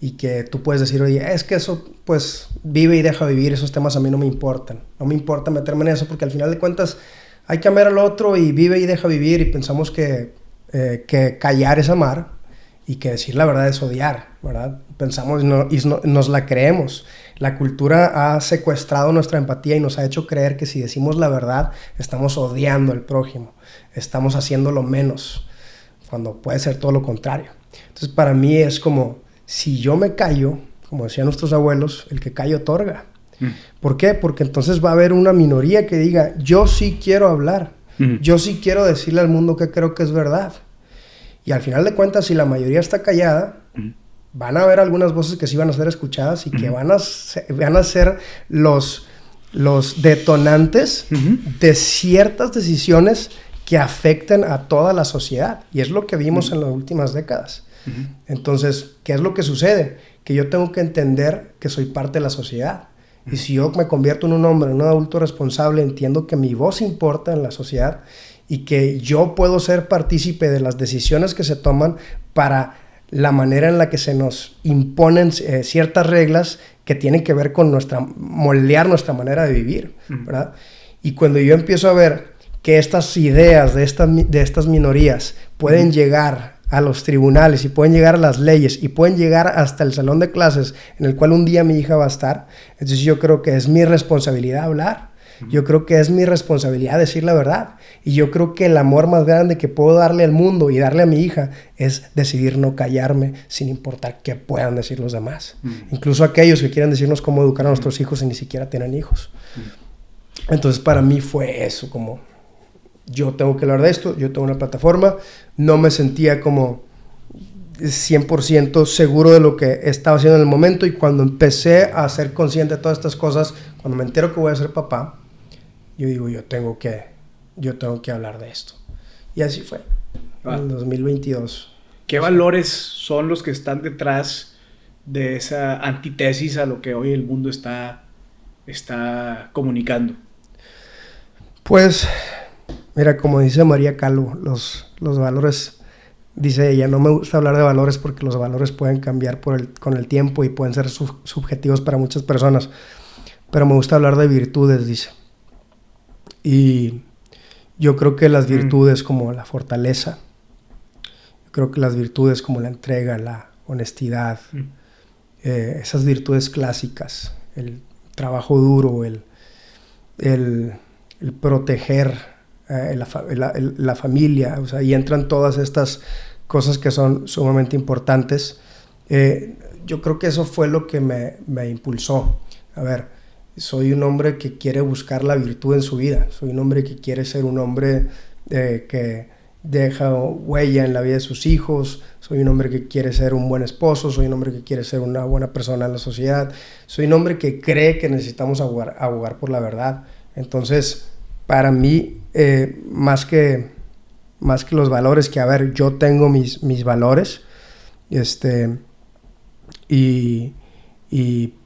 Y que tú puedes decir, oye, es que eso, pues, vive y deja vivir, esos temas a mí no me importan. No me importa meterme en eso porque al final de cuentas hay que amar al otro y vive y deja vivir, y pensamos que callar es amar y que decir la verdad es odiar, ¿verdad? Pensamos nos la creemos. La cultura ha secuestrado nuestra empatía y nos ha hecho creer que si decimos la verdad estamos odiando al prójimo, estamos haciéndolo menos, cuando puede ser todo lo contrario. Entonces para mí es como, si yo me callo, como decían nuestros abuelos, el que calla otorga. ¿Por qué? Porque entonces va a haber una minoría que diga, yo sí quiero hablar, yo sí quiero decirle al mundo que creo que es verdad. Y al final de cuentas, si la mayoría está callada, van a haber algunas voces que sí van a ser escuchadas y que van a ser los detonantes de ciertas decisiones que afecten a toda la sociedad. Y es lo que vimos en las últimas décadas. Entonces, ¿qué es lo que sucede? Que yo tengo que entender que soy parte de la sociedad. Y si yo me convierto en un hombre, en un adulto responsable, entiendo que mi voz importa en la sociedad y que yo puedo ser partícipe de las decisiones que se toman para la manera en la que se nos imponen ciertas reglas que tienen que ver con moldear nuestra manera de vivir, ¿verdad? Y cuando yo empiezo a ver que estas ideas de estas minorías pueden llegar a los tribunales y pueden llegar a las leyes y pueden llegar hasta el salón de clases en el cual un día mi hija va a estar, entonces yo creo que es mi responsabilidad hablar. Yo creo que es mi responsabilidad decir la verdad. Y yo creo que el amor más grande que puedo darle al mundo y darle a mi hija es decidir no callarme sin importar qué puedan decir los demás. Incluso aquellos que quieren decirnos cómo educar a nuestros hijos y ni siquiera tienen hijos. Entonces para mí fue eso, como yo tengo que hablar de esto, yo tengo una plataforma. No me sentía como 100% seguro de lo que estaba haciendo en el momento, y cuando empecé a ser consciente de todas estas cosas, cuando me entero que voy a ser papá, yo digo, yo tengo que hablar de esto. Y así fue, en el 2022. ¿Qué valores son los que están detrás de esa antítesis a lo que hoy el mundo está comunicando? Pues, mira, como dice María Calvo, los valores, dice ella, no me gusta hablar de valores porque los valores pueden cambiar con el tiempo y pueden ser subjetivos para muchas personas, pero me gusta hablar de virtudes, dice. Y yo creo que las virtudes como la fortaleza, yo creo que las virtudes como la entrega, la honestidad, esas virtudes clásicas, el trabajo duro, el proteger la familia, o sea, y entran todas estas cosas que son sumamente importantes. Yo creo que eso fue lo que me impulsó. A ver, soy un hombre que quiere buscar la virtud en su vida, soy un hombre que quiere ser un hombre que deja huella en la vida de sus hijos, soy un hombre que quiere ser un buen esposo, soy un hombre que quiere ser una buena persona en la sociedad, soy un hombre que cree que necesitamos abogar por la verdad. Entonces, para mí, más que los valores, que a ver, yo tengo mis valores, y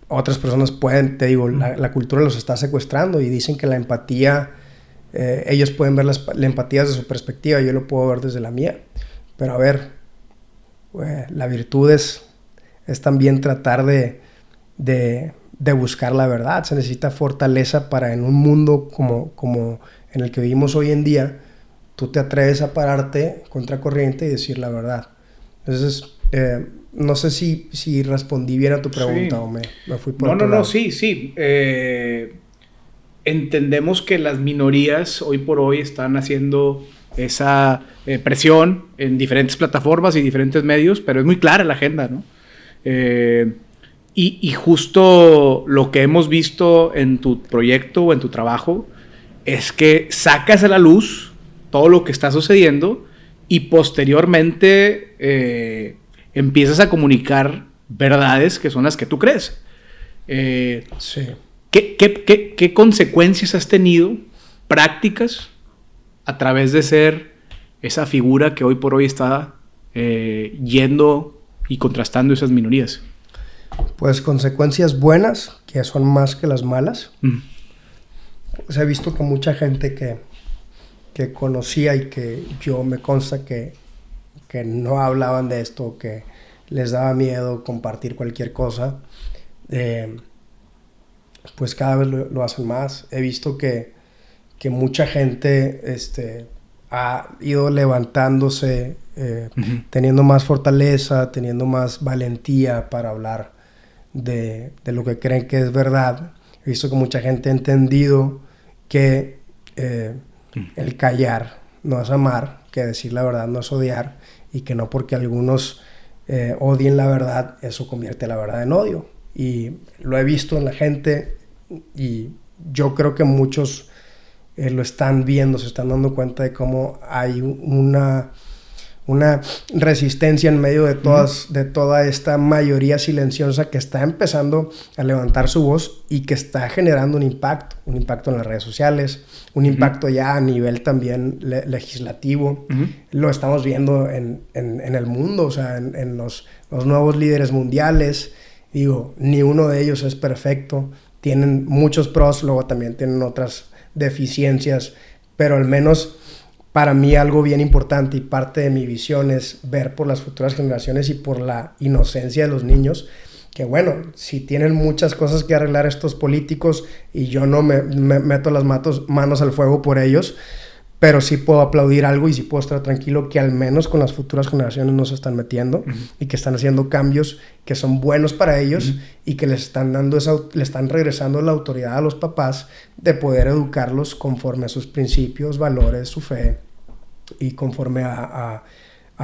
otras personas pueden, te digo, la cultura los está secuestrando y dicen que la empatía, ellos pueden ver la empatía desde su perspectiva, yo lo puedo ver desde la mía. Pero a ver, la virtud es también tratar de buscar la verdad. Se necesita fortaleza para, en un mundo como en el que vivimos hoy en día, tú te atreves a pararte contracorriente y decir la verdad. Entonces, no sé si respondí bien a tu pregunta, sí, o me fui por otro lado. No, sí. Entendemos que las minorías hoy por hoy están haciendo esa presión en diferentes plataformas y diferentes medios, pero es muy clara la agenda, ¿no? Y justo lo que hemos visto en tu proyecto o en tu trabajo es que sacas a la luz todo lo que está sucediendo y posteriormente empiezas a comunicar verdades que son las que tú crees. Sí. ¿Qué consecuencias has tenido prácticas a través de ser esa figura que hoy por hoy está yendo y contrastando esas minorías? Pues consecuencias buenas, que son más que las malas. Pues he visto que mucha gente que conocía y que yo me consta que no hablaban de esto, que les daba miedo compartir cualquier cosa, pues cada vez lo hacen más. He visto que mucha gente ha ido levantándose, teniendo más fortaleza, teniendo más valentía para hablar de lo que creen que es verdad. He visto que mucha gente ha entendido que el callar no es amar, que decir la verdad no es odiar, y que no porque algunos odien la verdad, eso convierte la verdad en odio. Y lo he visto en la gente, y yo creo que muchos lo están viendo, se están dando cuenta de cómo hay una resistencia en medio de toda esta mayoría silenciosa que está empezando a levantar su voz y que está generando un impacto en las redes sociales, un impacto ya a nivel también legislativo. Lo estamos viendo en el mundo, o sea, en los nuevos líderes mundiales. Digo, ni uno de ellos es perfecto, tienen muchos pros, luego también tienen otras deficiencias, pero al menos para mí algo bien importante y parte de mi visión es ver por las futuras generaciones y por la inocencia de los niños, que bueno, si tienen muchas cosas que arreglar estos políticos y yo no me meto las manos al fuego por ellos, pero sí puedo aplaudir algo y sí puedo estar tranquilo que al menos con las futuras generaciones no se están metiendo y que están haciendo cambios que son buenos para ellos y que le están regresando la autoridad a los papás de poder educarlos conforme a sus principios, valores, su fe y conforme a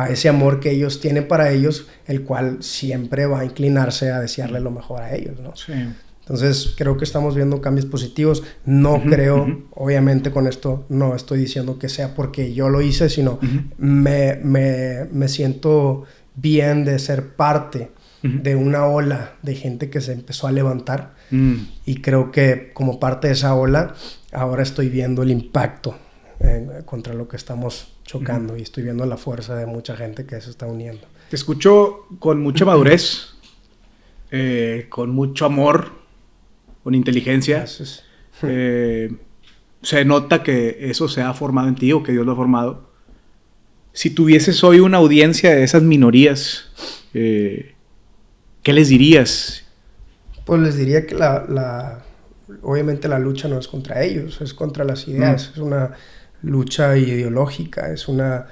ese amor que ellos tienen para ellos, el cual siempre va a inclinarse a desearle lo mejor a ellos, ¿no? Sí. Entonces, creo que estamos viendo cambios positivos. No creo, obviamente con esto no estoy diciendo que sea porque yo lo hice, sino me siento bien de ser parte de una ola de gente que se empezó a levantar. Y creo que como parte de esa ola, ahora estoy viendo el impacto contra lo que estamos chocando y estoy viendo la fuerza de mucha gente que se está uniendo. Te escucho con mucha madurez, con mucho amor, con inteligencia. Se nota que eso se ha formado en ti o que Dios lo ha formado. Si tuvieses hoy una audiencia de esas minorías, ¿qué les dirías? Pues les diría que obviamente la lucha no es contra ellos, es contra las ideas. Es una lucha ideológica, es una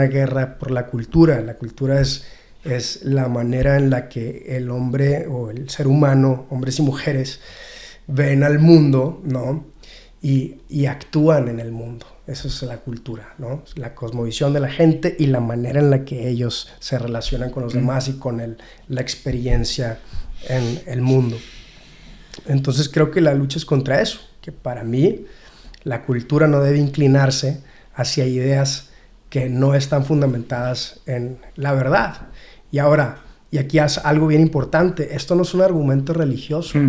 guerra por la cultura. La cultura es la manera en la que el hombre o el ser humano, hombres y mujeres, ven al mundo, ¿no? Y actúan en el mundo. Eso es la cultura, ¿no? La cosmovisión de la gente y la manera en la que ellos se relacionan con los demás y con la experiencia en el mundo. Entonces creo que la lucha es contra eso, que para mí la cultura no debe inclinarse hacia ideas que no están fundamentadas en la verdad. Y ahora, y aquí es algo bien importante, esto no es un argumento religioso.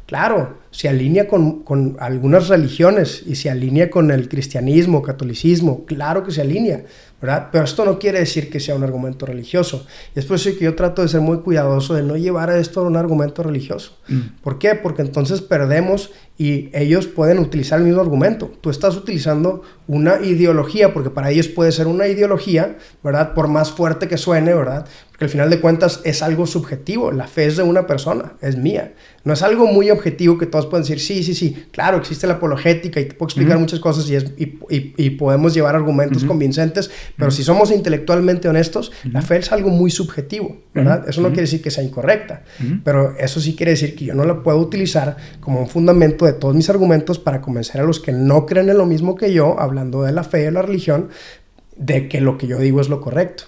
Claro, se alinea con algunas religiones y se alinea con el cristianismo, catolicismo, claro que se alinea, ¿verdad? Pero esto no quiere decir que sea un argumento religioso. Y es por eso que yo trato de ser muy cuidadoso de no llevar a esto a un argumento religioso. ¿Por qué? Porque entonces perdemos y ellos pueden utilizar el mismo argumento. Tú estás utilizando una ideología, porque para ellos puede ser una ideología, ¿verdad? Por más fuerte que suene, ¿verdad? Porque al final de cuentas es algo subjetivo. La fe es de una persona, es mía. No es algo muy objetivo que todos pueden decir, sí, claro, existe la apologética y te puedo explicar muchas cosas y podemos llevar argumentos convincentes, pero si somos intelectualmente honestos, la fe es algo muy subjetivo, ¿verdad? Eso no quiere decir que sea incorrecta, pero eso sí quiere decir que yo no la puedo utilizar como un fundamento de todos mis argumentos para convencer a los que no creen en lo mismo que yo, hablando de la fe y de la religión, de que lo que yo digo es lo correcto.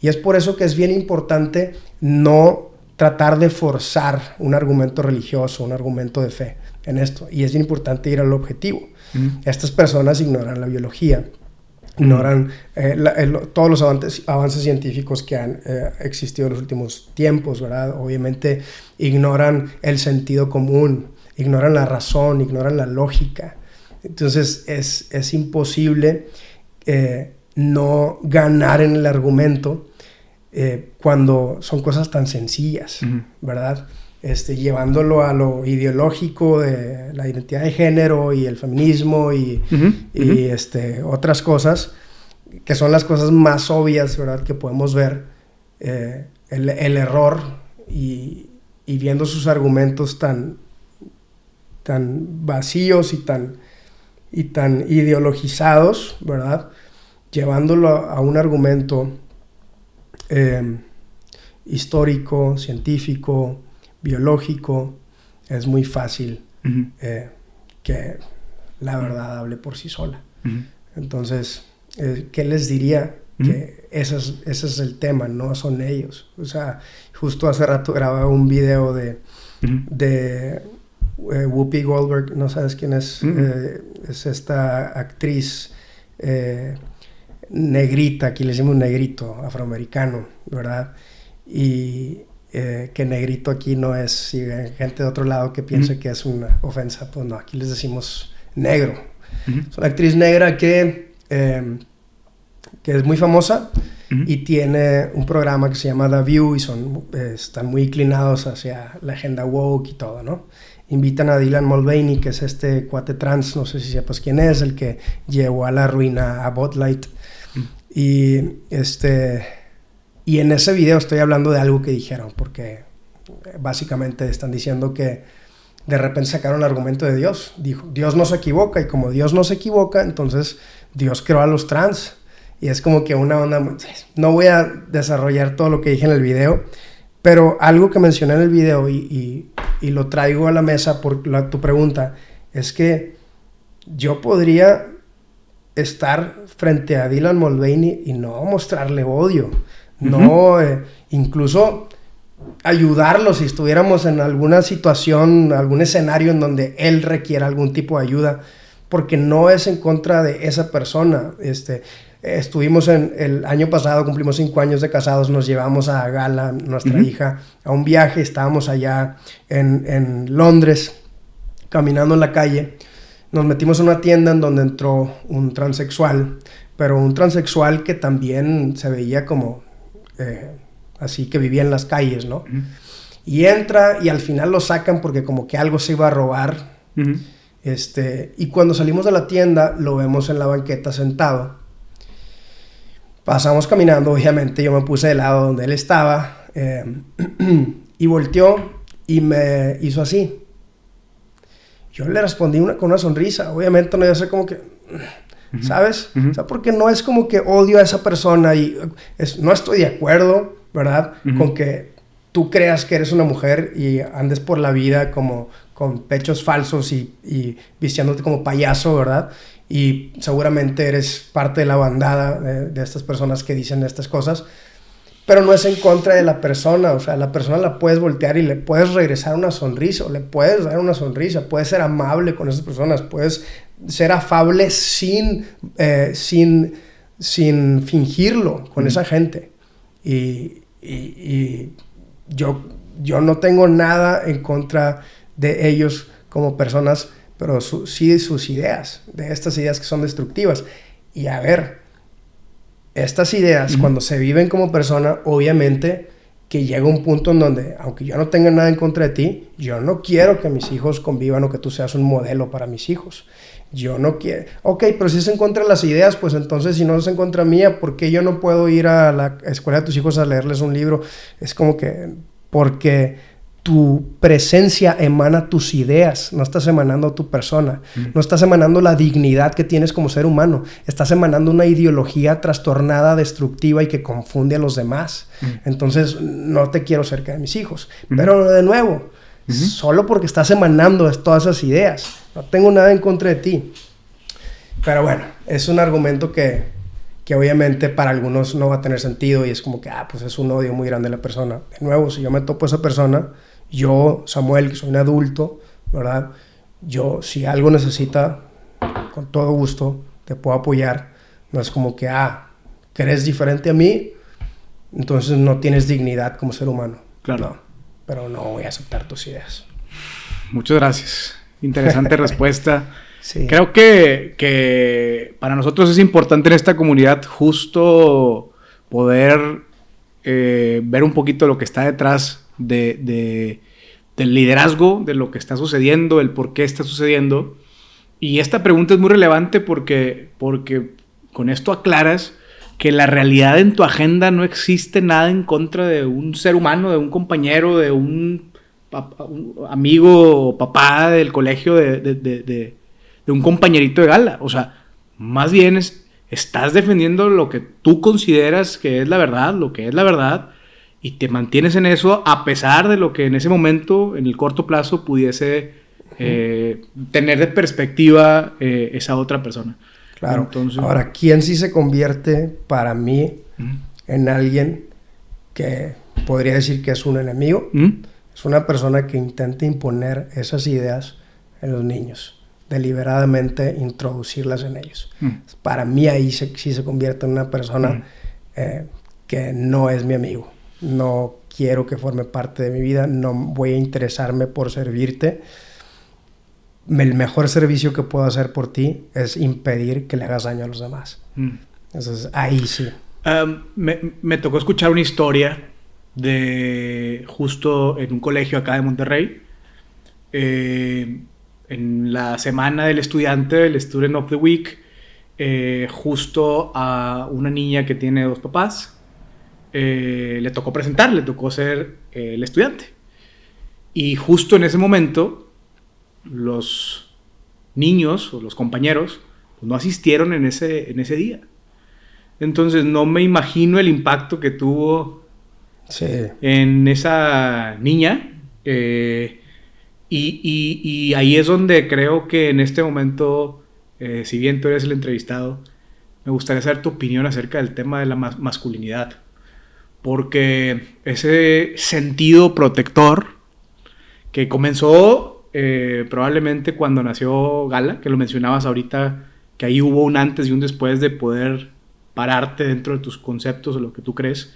Y es por eso que es bien importante no tratar de forzar un argumento religioso, un argumento de fe en esto. Y es bien importante ir al objetivo. Estas personas ignoran la biología, ignoran todos los avances científicos que han existido en los últimos tiempos, ¿verdad? Obviamente ignoran el sentido común, ignoran la razón, ignoran la lógica. Entonces es imposible no ganar en el argumento cuando son cosas tan sencillas, ¿verdad? Llevándolo a lo ideológico de la identidad de género y el feminismo y otras cosas que son las cosas más obvias, ¿verdad? Que podemos ver el error y viendo sus argumentos tan vacíos y tan ideologizados, ¿verdad? Llevándolo a un argumento histórico, científico, biológico, es muy fácil que la verdad hable por sí sola. Entonces, ¿qué les diría? Que ese es el tema, no son ellos. O sea, justo hace rato grababa un video de Whoopi Goldberg, no sabes quién es, es esta actriz negrita, aquí le decimos negrito, afroamericano, ¿verdad? Y que negrito aquí no es, si hay gente de otro lado que piense que es una ofensa, pues no, aquí les decimos negro. Es una actriz negra que es muy famosa y tiene un programa que se llama The View y están muy inclinados hacia la agenda woke y todo, ¿no? Invitan a Dylan Mulvaney, que es este cuate trans, no sé si sepas quién es, el que llevó a la ruina a Bud Light. Y en ese video estoy hablando de algo que dijeron, porque básicamente están diciendo que de repente sacaron el argumento de Dios. Dijo, Dios no se equivoca, y como Dios no se equivoca, entonces Dios creó a los trans. Y es como que una onda... No voy a desarrollar todo lo que dije en el video, pero algo que mencioné en el video y lo traigo a la mesa por tu pregunta, es que yo podría estar frente a Dylan Mulvaney y no mostrarle odio. No, incluso ayudarlo si estuviéramos en alguna situación, algún escenario en donde él requiera algún tipo de ayuda, porque no es en contra de esa persona. Estuvimos el año pasado, cumplimos 5 años de casados, nos llevamos a Gala, nuestra hija, a un viaje. Estábamos allá en Londres, caminando en la calle. Nos metimos en una tienda en donde entró un transexual, pero un transexual que también se veía como así, que vivía en las calles, ¿no? Y entra y al final lo sacan porque como que algo se iba a robar. Y cuando salimos de la tienda lo vemos en la banqueta sentado. Pasamos caminando, obviamente yo me puse del lado donde él estaba y volteó y me hizo así. Yo le respondí con una sonrisa. Obviamente no iba a ser como que... ¿Sabes? O sea, porque no es como que odio a esa persona y no estoy de acuerdo, ¿verdad? Con que tú creas que eres una mujer y andes por la vida como con pechos falsos y vistiéndote como payaso, ¿verdad? Y seguramente eres parte de la bandada de estas personas que dicen estas cosas, pero no es en contra de la persona. O sea, la persona la puedes voltear y le puedes regresar una sonrisa, o le puedes dar una sonrisa, puedes ser amable con esas personas, puedes ser afable sin fingirlo con esa gente. Y yo no tengo nada en contra de ellos como personas, pero sí de sus ideas, de estas ideas que son destructivas. Y a ver, estas ideas cuando se viven como persona, obviamente que llega un punto en donde, aunque yo no tenga nada en contra de ti, yo no quiero que mis hijos convivan o que tú seas un modelo para mis hijos. Yo no quiero... Ok, pero si es en contra de las ideas, pues entonces si no es en contra mía, ¿por qué yo no puedo ir a la escuela de tus hijos a leerles un libro? Es como que... Porque tu presencia emana tus ideas, no estás emanando tu persona, no estás emanando la dignidad que tienes como ser humano, estás emanando una ideología trastornada, destructiva y que confunde a los demás. Entonces no te quiero cerca de mis hijos. Pero de nuevo, solo porque estás emanando todas esas ideas, no tengo nada en contra de ti. Pero bueno, es un argumento que obviamente para algunos no va a tener sentido y es como que, pues es un odio muy grande a la persona. De nuevo, si yo me topo a esa persona, yo, Samuel, que soy un adulto, ¿verdad? Yo, si algo necesita, con todo gusto, te puedo apoyar, No es como que, que eres diferente a mí, entonces no tienes dignidad como ser humano. Claro. No, pero no voy a aceptar tus ideas. Muchas gracias. Interesante respuesta. Sí. Creo que para nosotros es importante en esta comunidad justo poder ver un poquito lo que está detrás del liderazgo, de lo que está sucediendo, el por qué está sucediendo. Y esta pregunta es muy relevante porque con esto aclaras que la realidad en tu agenda no existe nada en contra de un ser humano, de un compañero, de un amigo o papá del colegio, de un compañerito de gala. O sea, más bien estás defendiendo lo que tú consideras que es la verdad, lo que es la verdad, y te mantienes en eso a pesar de lo que en ese momento, en el corto plazo, pudiese tener de perspectiva esa otra persona. Claro. Entonces, ahora, ¿quién sí se convierte para mí en alguien que podría decir que es un enemigo? Es una persona que intenta imponer esas ideas en los niños, deliberadamente introducirlas en ellos. Para mí ahí sí se convierte en una persona que no es mi amigo. No quiero que forme parte de mi vida, no voy a interesarme por servirte. El mejor servicio que puedo hacer por ti es impedir que le hagas daño a los demás. Entonces, ahí sí. Me tocó escuchar una historia de justo en un colegio acá de Monterrey. En la semana del estudiante, el Student of the Week, justo a una niña que tiene 2 papás, le tocó presentar, le tocó ser el estudiante. Y justo en ese momento, los niños o los compañeros pues, no asistieron en ese día. Entonces no me imagino el impacto que tuvo en esa niña. Y ahí es donde creo que en este momento, si bien tú eres el entrevistado, me gustaría saber tu opinión acerca del tema de la masculinidad. Porque ese sentido protector que comenzó probablemente cuando nació Gala, que lo mencionabas ahorita, que ahí hubo un antes y un después de poder pararte dentro de tus conceptos o lo que tú crees,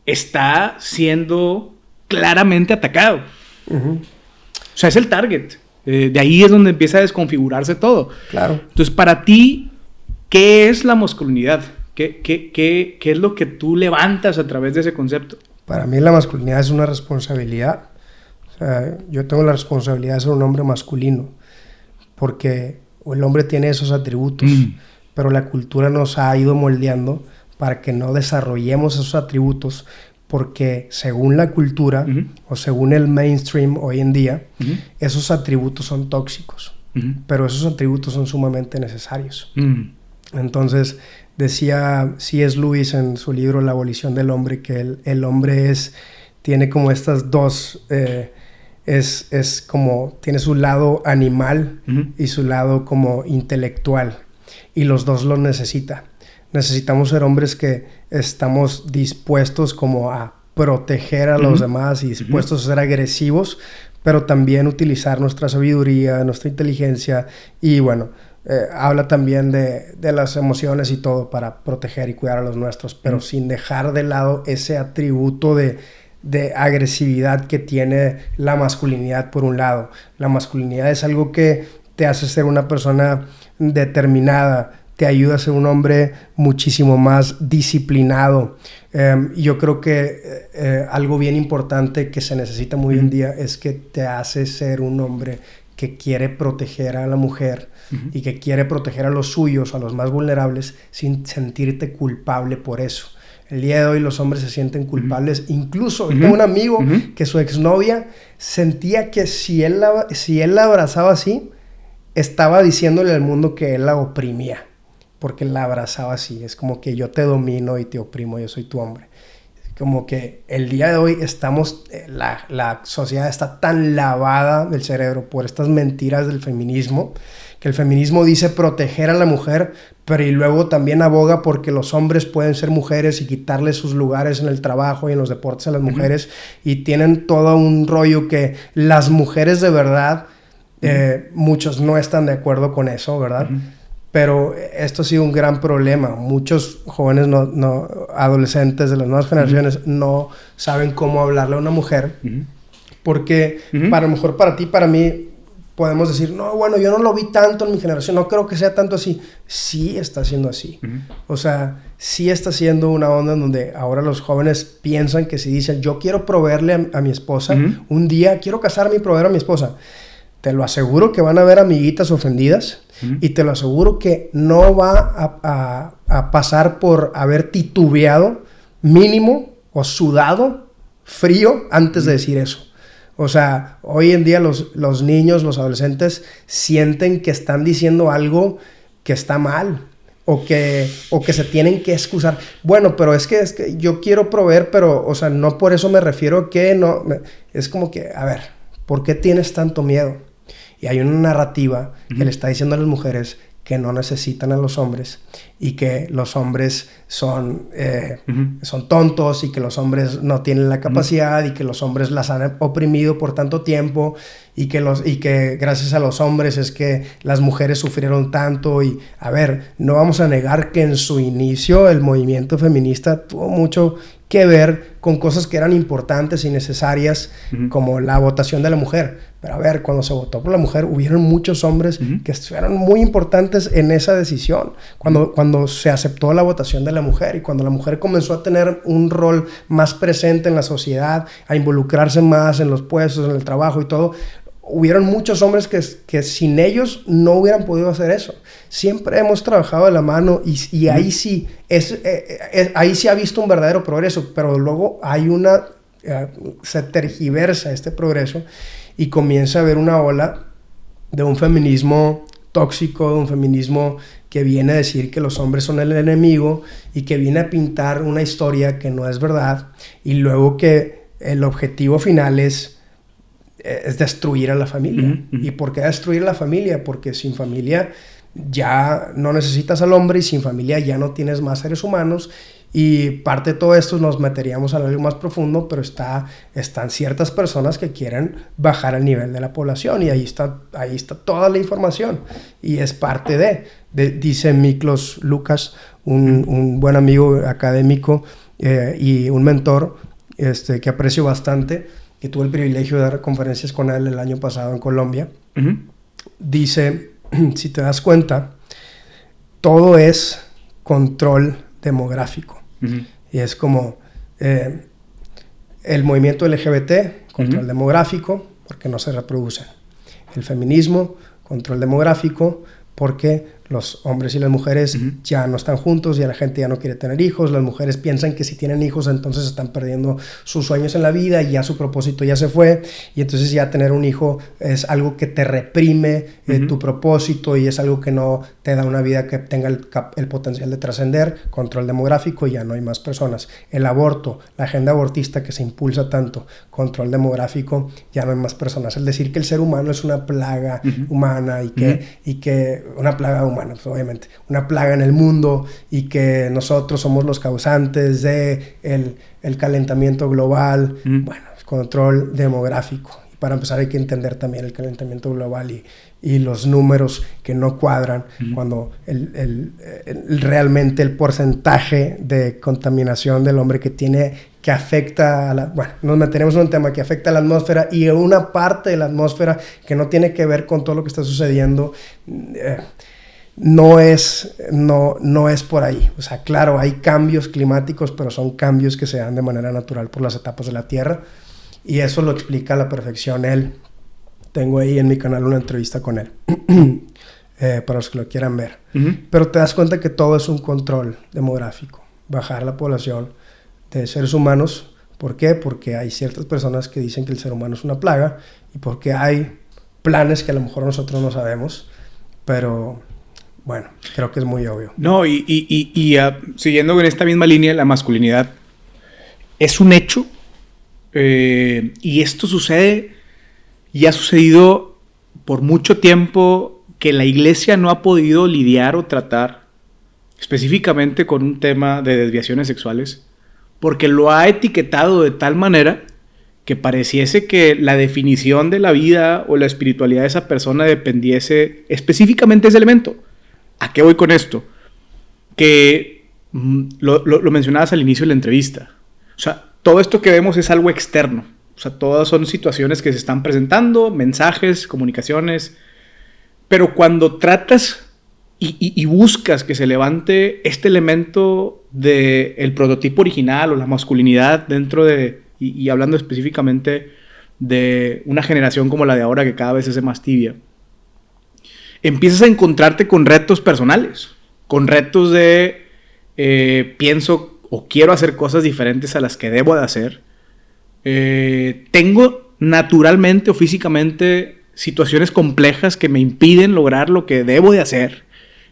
está siendo claramente atacado. O sea, es el target. De ahí es donde empieza a desconfigurarse todo. Claro. Entonces, para ti, ¿qué es la masculinidad? ¿Qué es lo que tú levantas a través de ese concepto? Para mí la masculinidad es una responsabilidad. O sea, yo tengo la responsabilidad de ser un hombre masculino, porque el hombre tiene esos atributos, pero la cultura nos ha ido moldeando para que no desarrollemos esos atributos, porque según la cultura o según el mainstream hoy en día, esos atributos son tóxicos, pero esos atributos son sumamente necesarios. Entonces, decía C.S. Lewis en su libro La abolición del hombre, que el hombre tiene como estas dos... es como, tiene su lado animal y su lado como intelectual, y los dos los necesita. Necesitamos ser hombres que estamos dispuestos como a proteger a los demás y dispuestos a ser agresivos, pero también utilizar nuestra sabiduría, nuestra inteligencia, y bueno, habla también de las emociones y todo para proteger y cuidar a los nuestros, pero sin dejar de lado ese atributo de agresividad que tiene la masculinidad. Por un lado, la masculinidad es algo que te hace ser una persona determinada, te ayuda a ser un hombre muchísimo más disciplinado. Yo creo que algo bien importante que se necesita muy hoy en día es que te hace ser un hombre que quiere proteger a la mujer y que quiere proteger a los suyos, a los más vulnerables, sin sentirte culpable por eso. El día de hoy los hombres se sienten culpables. Incluso tengo un amigo que su exnovia sentía que si él la abrazaba así, estaba diciéndole al mundo que él la oprimía, porque la abrazaba así. Es como que yo te domino y te oprimo, yo soy tu hombre. Como que el día de hoy estamos, la sociedad está tan lavada del cerebro por estas mentiras del feminismo, que el feminismo dice proteger a la mujer, pero y luego también aboga porque los hombres pueden ser mujeres y quitarles sus lugares en el trabajo y en los deportes a las mujeres, y tienen todo un rollo que las mujeres de verdad, muchos no están de acuerdo con eso, ¿verdad? Pero esto ha sido un gran problema. Muchos jóvenes, adolescentes de las nuevas generaciones, no saben cómo hablarle a una mujer. Porque a lo mejor para ti, para mí, podemos decir, no, bueno, yo no lo vi tanto en mi generación, no creo que sea tanto así. Sí está siendo así. O sea, sí está siendo una onda en donde ahora los jóvenes piensan que si dicen, yo quiero proveerle a mi esposa, un día quiero casarme y proveer a mi esposa, te lo aseguro que van a haber amiguitas ofendidas. Y te lo aseguro que no va a pasar por haber titubeado mínimo o sudado frío antes de decir eso. O sea, hoy en día los niños, los adolescentes sienten que están diciendo algo que está mal o que se tienen que excusar. Bueno, pero es que yo quiero proveer, pero, o sea, no por eso me refiero a que no... Es como que, a ver, ¿por qué tienes tanto miedo? Y hay una narrativa que le está diciendo a las mujeres que no necesitan a los hombres y que los hombres son tontos y que los hombres no tienen la capacidad y que los hombres las han oprimido por tanto tiempo y que gracias a los hombres es que las mujeres sufrieron tanto. Y a ver, no vamos a negar que en su inicio el movimiento feminista tuvo mucho que ver con cosas que eran importantes y necesarias, como la votación de la mujer. Pero a ver, cuando se votó por la mujer, hubieron muchos hombres que fueron muy importantes en esa decisión. Cuando se aceptó la votación de la mujer y cuando la mujer comenzó a tener un rol más presente en la sociedad, a involucrarse más en los puestos, en el trabajo y todo, hubieron muchos hombres que sin ellos no hubieran podido hacer eso. Siempre hemos trabajado de la mano y ahí sí ahí sí ha visto un verdadero progreso, pero luego hay se tergiversa este progreso y comienza a haber una ola de un feminismo tóxico, de un feminismo que viene a decir que los hombres son el enemigo y que viene a pintar una historia que no es verdad, y luego que el objetivo final es destruir a la familia. ¿Y por qué destruir a la familia? Porque sin familia ya no necesitas al hombre y sin familia ya no tienes más seres humanos. Y parte de todo esto nos meteríamos a algo más profundo, pero están ciertas personas que quieren bajar el nivel de la población y ahí está toda la información y es parte dice Miklos Lukács, un buen amigo académico y un mentor que aprecio bastante, que tuve el privilegio de dar conferencias con él el año pasado en Colombia. Dice, si te das cuenta, todo es control demográfico. Y es como el movimiento LGBT, control demográfico, porque no se reproducen. El feminismo, control demográfico, porque los hombres y las mujeres ya no están juntos, ya la gente ya no quiere tener hijos, las mujeres piensan que si tienen hijos entonces están perdiendo sus sueños en la vida y ya su propósito ya se fue, y entonces ya tener un hijo es algo que te reprime tu propósito y es algo que no te da una vida que tenga el potencial de trascender. Control demográfico, y ya no hay más personas. El aborto, la agenda abortista que se impulsa tanto, control demográfico, ya no hay más personas. Es decir, que el ser humano es una plaga humana y que una plaga humana, pues, obviamente, una plaga en el mundo, y que nosotros somos los causantes de el calentamiento global. Bueno, control demográfico. Y para empezar hay que entender también el calentamiento global y los números que no cuadran cuando realmente el porcentaje de contaminación del hombre que afecta bueno, nos meteremos en un tema que afecta a la atmósfera y a una parte de la atmósfera que no tiene que ver con todo lo que está sucediendo. No es por ahí. O sea, claro, hay cambios climáticos, pero son cambios que se dan de manera natural por las etapas de la Tierra, y eso lo explica a la perfección él. Tengo ahí en mi canal una entrevista con él, para los que lo quieran ver. Pero te das cuenta que todo es un control demográfico, bajar la población de seres humanos. ¿Por qué? Porque hay ciertas personas que dicen que el ser humano es una plaga, y porque hay planes que a lo mejor nosotros no sabemos, pero bueno, creo que es muy obvio. No, siguiendo con esta misma línea, la masculinidad es un hecho, y esto sucede y ha sucedido por mucho tiempo, que la iglesia no ha podido lidiar o tratar específicamente con un tema de desviaciones sexuales, porque lo ha etiquetado de tal manera que pareciese que la definición de la vida o la espiritualidad de esa persona dependiese específicamente de ese elemento. ¿A qué voy con esto? Que lo mencionabas al inicio de la entrevista. O sea, todo esto que vemos es algo externo. O sea, todas son situaciones que se están presentando, mensajes, comunicaciones. Pero cuando tratas y buscas que se levante este elemento del prototipo original o la masculinidad dentro de... Y hablando específicamente de una generación como la de ahora que cada vez es más tibia, empiezas a encontrarte con retos personales, con retos de pienso o quiero hacer cosas diferentes a las que debo de hacer. Tengo naturalmente o físicamente situaciones complejas que me impiden lograr lo que debo de hacer.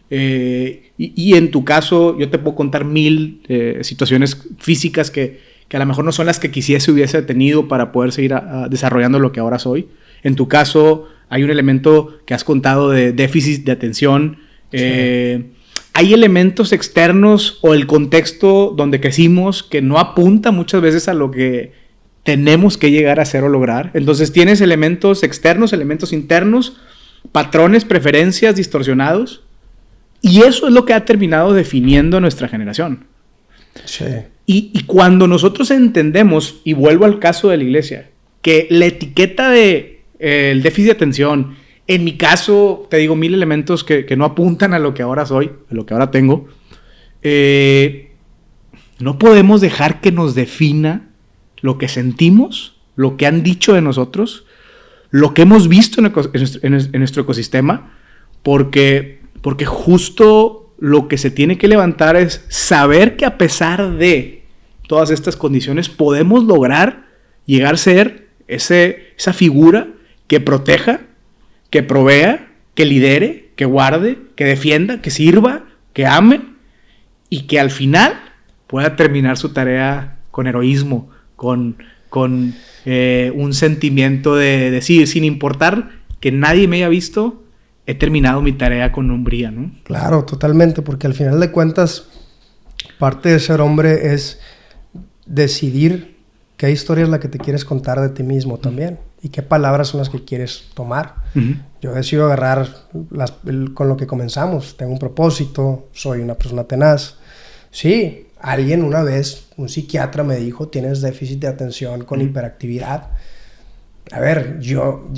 Y en tu caso, yo te puedo contar 1000 situaciones físicas que a lo mejor no son las que hubiese tenido para poder seguir desarrollando lo que ahora soy. En tu caso, hay un elemento que has contado de déficit de atención. Sí. Hay elementos externos o el contexto donde crecimos que no apunta muchas veces a lo que tenemos que llegar a hacer o lograr. Entonces tienes elementos externos, elementos internos, patrones, preferencias distorsionados. Y eso es lo que ha terminado definiendo a nuestra generación. Sí. Y cuando nosotros entendemos, y vuelvo al caso de la iglesia, que la etiqueta de el déficit de atención, en mi caso, te digo, 1000 elementos que no apuntan a lo que ahora soy, a lo que ahora tengo, no podemos dejar que nos defina lo que sentimos, lo que han dicho de nosotros, lo que hemos visto en nuestro ecosistema, porque justo lo que se tiene que levantar es saber que a pesar de todas estas condiciones podemos lograr llegar a ser esa figura que proteja, que provea, que lidere, que guarde, que defienda, que sirva, que ame y que al final pueda terminar su tarea con heroísmo, con un sentimiento de decir, sin importar que nadie me haya visto, he terminado mi tarea con hombría, ¿no? Claro, totalmente, porque al final de cuentas, parte de ser hombre es decidir qué historia es la que te quieres contar de ti mismo también y qué palabras son las que quieres tomar. Uh-huh. Yo decido agarrar con lo que comenzamos. Tengo un propósito, soy una persona tenaz. Sí, alguien una vez, un psiquiatra me dijo, tienes déficit de atención con hiperactividad. A ver, yo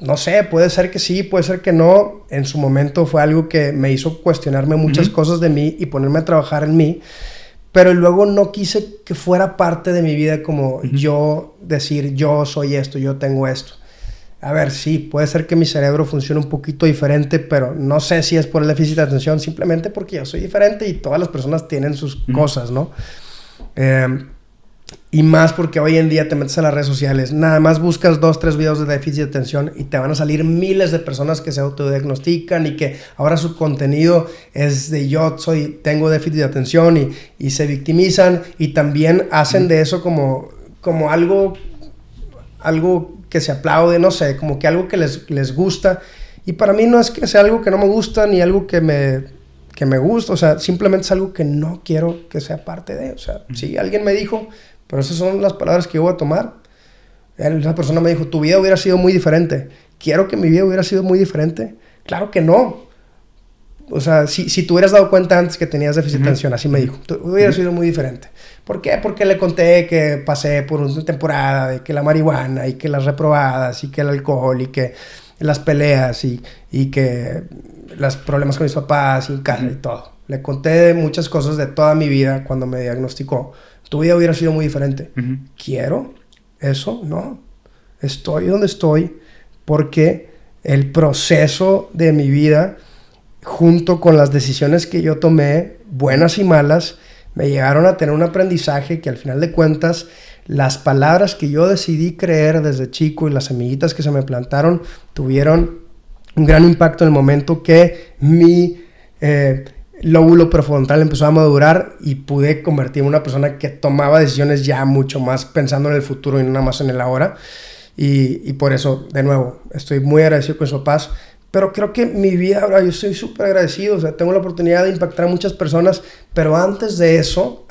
no sé, puede ser que sí, puede ser que no. En su momento fue algo que me hizo cuestionarme muchas cosas de mí y ponerme a trabajar en mí. Pero luego no quise que fuera parte de mi vida como yo decir, yo soy esto, yo tengo esto. A ver, sí, puede ser que mi cerebro funcione un poquito diferente, pero no sé si es por el déficit de atención, simplemente porque yo soy diferente y todas las personas tienen sus cosas, ¿no? Y más porque hoy en día te metes a las redes sociales, nada más buscas 2-3 videos de déficit de atención y te van a salir miles de personas que se autodiagnostican y que ahora su contenido es de tengo déficit de atención y se victimizan y también hacen de eso como algo que se aplaude, no sé, como que algo que les gusta. Y para mí no es que sea algo que no me gusta ni algo que me gusta, o sea, simplemente es algo que no quiero que sea parte de. O sea, si alguien me dijo, pero esas son las palabras que yo voy a tomar. Esa persona me dijo, tu vida hubiera sido muy diferente. ¿Quiero que mi vida hubiera sido muy diferente? Claro que no. O sea, si tú hubieras dado cuenta antes que tenías déficit de atención, así me dijo, hubiera sido muy diferente. ¿Por qué? Porque le conté que pasé por una temporada de que la marihuana y que las reprobadas y que el alcohol y que las peleas y que los problemas con mis papás y en casa y todo. Le conté muchas cosas de toda mi vida cuando me diagnosticó. Tu vida hubiera sido muy diferente. ¿Quiero eso? No. Estoy donde estoy porque el proceso de mi vida, junto con las decisiones que yo tomé, buenas y malas, me llegaron a tener un aprendizaje que al final de cuentas, las palabras que yo decidí creer desde chico y las semillitas que se me plantaron tuvieron un gran impacto en el momento que mi lóbulo prefrontal empezó a madurar y pude convertirme en una persona que tomaba decisiones ya mucho más pensando en el futuro y no nada más en el ahora. Y por eso, de nuevo, estoy muy agradecido con mis papás, Pero creo que mi vida ahora, yo estoy súper agradecido, o sea, tengo la oportunidad de impactar a muchas personas, pero antes de eso,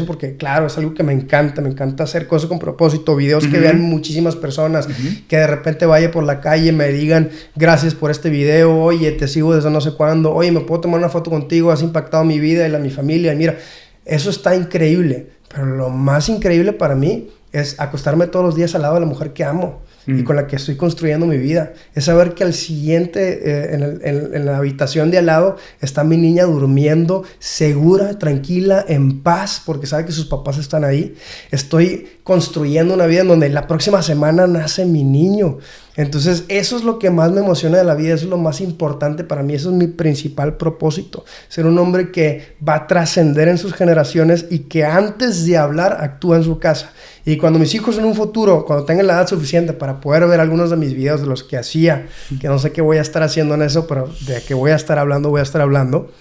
porque claro, es algo que me encanta hacer cosas con propósito, videos que vean muchísimas personas, que de repente vaya por la calle y me digan, gracias por este video, oye, te sigo desde no sé cuándo, oye, me puedo tomar una foto contigo, has impactado mi vida y la de mi familia, y mira, eso está increíble, pero lo más increíble para mí es acostarme todos los días al lado de la mujer que amo. Y con la que estoy construyendo mi vida. Es saber que al siguiente, en la habitación de al lado, está mi niña durmiendo, segura, tranquila, en paz, porque sabe que sus papás están ahí. Estoy construyendo una vida en donde la próxima semana nace mi niño. Entonces, eso es lo que más me emociona de la vida, eso es lo más importante para mí, eso es mi principal propósito. Ser un hombre que va a trascender en sus generaciones y que antes de hablar actúa en su casa. Y cuando mis hijos en un futuro, cuando tengan la edad suficiente para poder ver algunos de mis videos de los que hacía, que no sé qué voy a estar haciendo en eso, pero de que voy a estar hablando,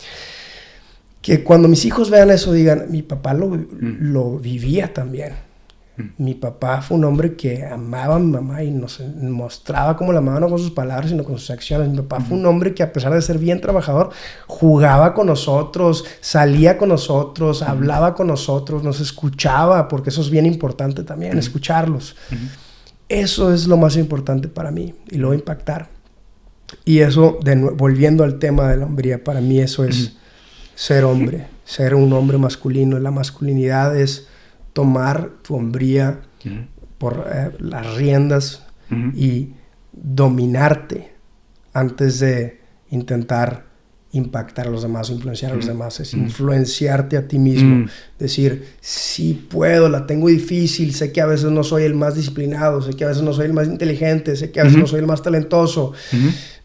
que cuando mis hijos vean eso digan, mi papá lo vivía también. Mi papá fue un hombre que amaba a mi mamá y nos mostraba cómo la amaba, no con sus palabras, sino con sus acciones. Mi papá fue un hombre que, a pesar de ser bien trabajador, jugaba con nosotros, salía con nosotros, hablaba con nosotros, nos escuchaba, porque eso es bien importante también, escucharlos. Eso es lo más importante para mí y lo va a impactar. Y eso, volviendo al tema de la hombría, para mí eso es ser hombre, ser un hombre masculino. La masculinidad es tomar tu hombría por las riendas y dominarte antes de intentar impactar a los demás o influenciar a los demás. Es influenciarte a ti mismo. Decir, sí puedo, la tengo difícil, sé que a veces no soy el más disciplinado, sé que a veces no soy el más inteligente, sé que a veces no soy el más talentoso,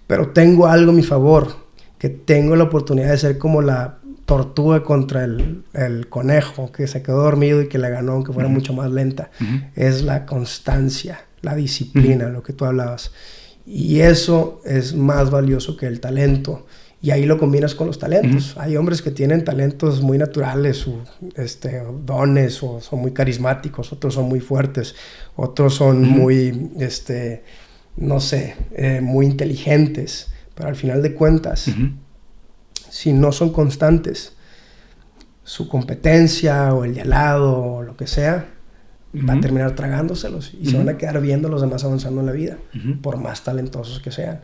pero tengo algo a mi favor, que tengo la oportunidad de ser como la tortuga contra el conejo que se quedó dormido y que le ganó aunque fuera mucho más lenta. Es la constancia, la disciplina, lo que tú hablabas, y eso es más valioso que el talento, y ahí lo combinas con los talentos. Hay hombres que tienen talentos muy naturales, dones, o son muy carismáticos, otros son muy fuertes, otros son muy muy inteligentes, pero al final de cuentas si no son constantes, su competencia o el de al lado o lo que sea, va a terminar tragándoselos y se van a quedar viendo a los demás avanzando en la vida, por más talentosos que sean.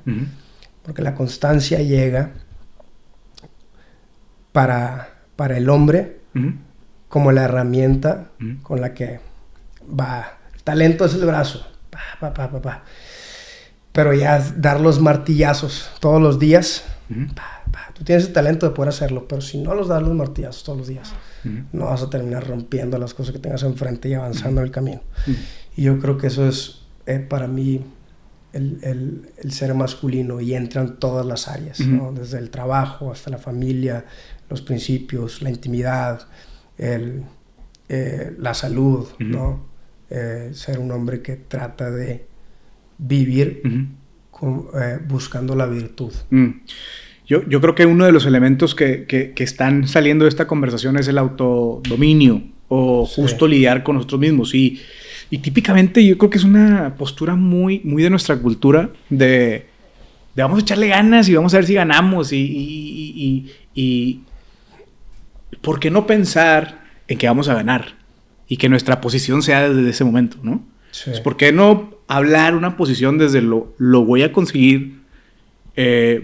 Porque la constancia llega para el hombre como la herramienta con la que va. El talento es el brazo, pero ya dar los martillazos todos los días, tú tienes el talento de poder hacerlo, pero si no los das los martillazos todos los días, no vas a terminar rompiendo las cosas que tengas enfrente y avanzando en el camino. Y yo creo que eso es para mí el ser masculino, y entran todas las áreas, ¿no? Desde el trabajo hasta la familia, los principios, la intimidad, la salud, ¿no? Ser un hombre que trata de vivir buscando la virtud. Yo creo que uno de los elementos que están saliendo de esta conversación es el autodominio, o justo lidiar con nosotros mismos. Y típicamente yo creo que es una postura muy, muy de nuestra cultura, de vamos a echarle ganas y vamos a ver si ganamos. Y ¿por qué no pensar en que vamos a ganar? Y que nuestra posición sea desde ese momento, ¿no? Sí. ¿Por qué no hablar una posición desde lo voy a conseguir?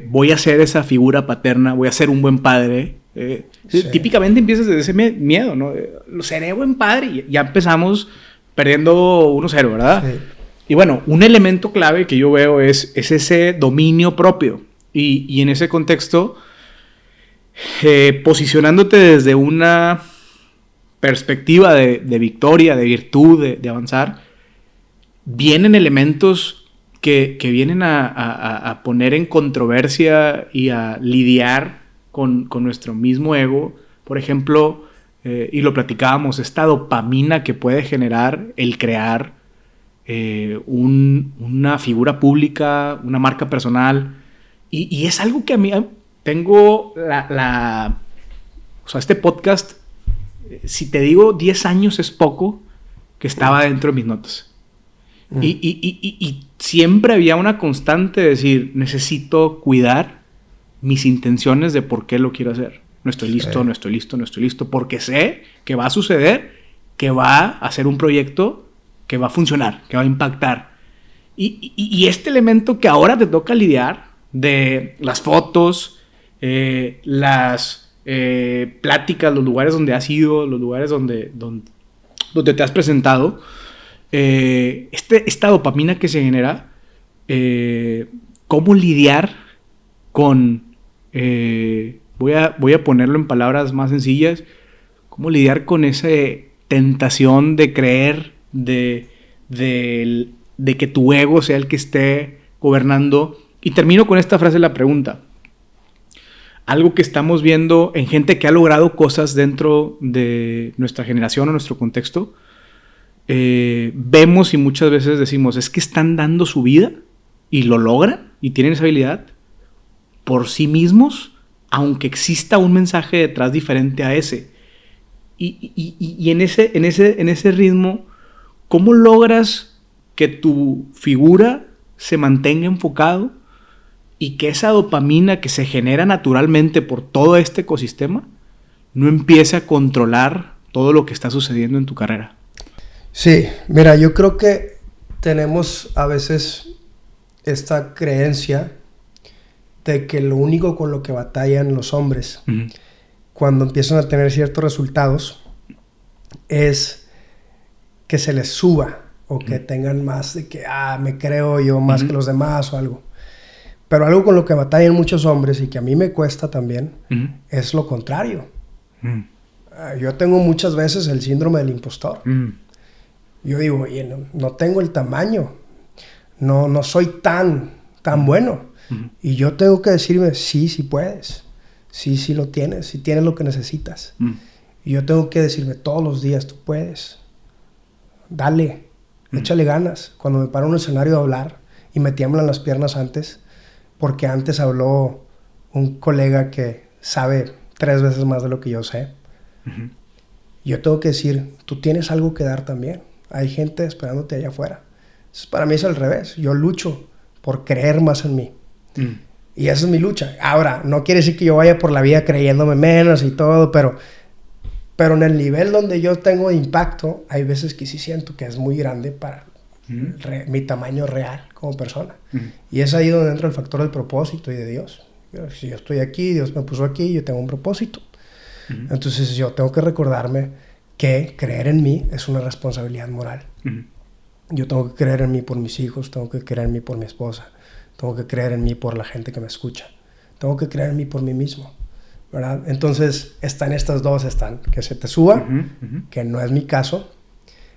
Voy a ser esa figura paterna, voy a ser un buen padre. Típicamente empiezas desde ese miedo, ¿no? Seré buen padre, y ya empezamos perdiendo 1-0, ¿verdad? Sí. Y bueno, un elemento clave que yo veo es ese dominio propio. Y en ese contexto, posicionándote desde una perspectiva de victoria, de virtud, de avanzar, vienen elementos que vienen a poner en controversia y a lidiar con nuestro mismo ego. Por ejemplo, y lo platicábamos, esta dopamina que puede generar el crear una figura pública, una marca personal. Y es algo que a mí tengo o sea, este podcast, si te digo 10 años es poco, que estaba dentro de mis notas. Y siempre había una constante de decir, necesito cuidar mis intenciones de por qué lo quiero hacer. No estoy listo, no estoy listo, no estoy listo, porque sé que va a suceder, que va a ser un proyecto que va a funcionar, que va a impactar. Y este elemento que ahora te toca lidiar, de las fotos, las pláticas, los lugares donde has ido, los lugares donde te has presentado, esta dopamina que se genera, cómo lidiar con, voy a ponerlo en palabras más sencillas, cómo lidiar con esa tentación de creer, de que tu ego sea el que esté gobernando. Y termino con esta frase de la pregunta. Algo que estamos viendo en gente que ha logrado cosas dentro de nuestra generación o nuestro contexto, vemos y muchas veces decimos, es que están dando su vida y lo logran y tienen esa habilidad por sí mismos, aunque exista un mensaje detrás diferente a ese. Y en ese ritmo, ¿cómo logras que tu figura se mantenga enfocado y que esa dopamina que se genera naturalmente por todo este ecosistema no empiece a controlar todo lo que está sucediendo en tu carrera? Sí, mira, yo creo que tenemos a veces esta creencia de que lo único con lo que batallan los hombres cuando empiezan a tener ciertos resultados es que se les suba o que tengan más de que, me creo yo más que los demás o algo. Pero algo con lo que batallan muchos hombres y que a mí me cuesta también es lo contrario. Yo tengo muchas veces el síndrome del impostor. Yo digo, oye, no tengo el tamaño, no soy tan bueno. Y yo tengo que decirme, sí puedes, sí lo tienes, sí tienes lo que necesitas. Y yo tengo que decirme todos los días, tú puedes, dale, échale ganas. Cuando me paro en un escenario a hablar y me tiemblan las piernas antes, porque antes habló un colega que sabe 3 veces más de lo que yo sé, yo tengo que decir, tú tienes algo que dar también. Hay gente esperándote allá afuera. Entonces, para mí es al revés. Yo lucho por creer más en mí. Y esa es mi lucha. Ahora, no quiere decir que yo vaya por la vida creyéndome menos y todo, pero en el nivel donde yo tengo impacto, hay veces que sí siento que es muy grande para mi tamaño real como persona. Y es ahí donde entra el factor del propósito y de Dios. Si yo estoy aquí, Dios me puso aquí, yo tengo un propósito. Entonces yo tengo que recordarme que creer en mí es una responsabilidad moral. Yo tengo que creer en mí por mis hijos, tengo que creer en mí por mi esposa, tengo que creer en mí por la gente que me escucha, tengo que creer en mí por mí mismo, ¿verdad? Entonces están estas dos, que se te suba, que no es mi caso,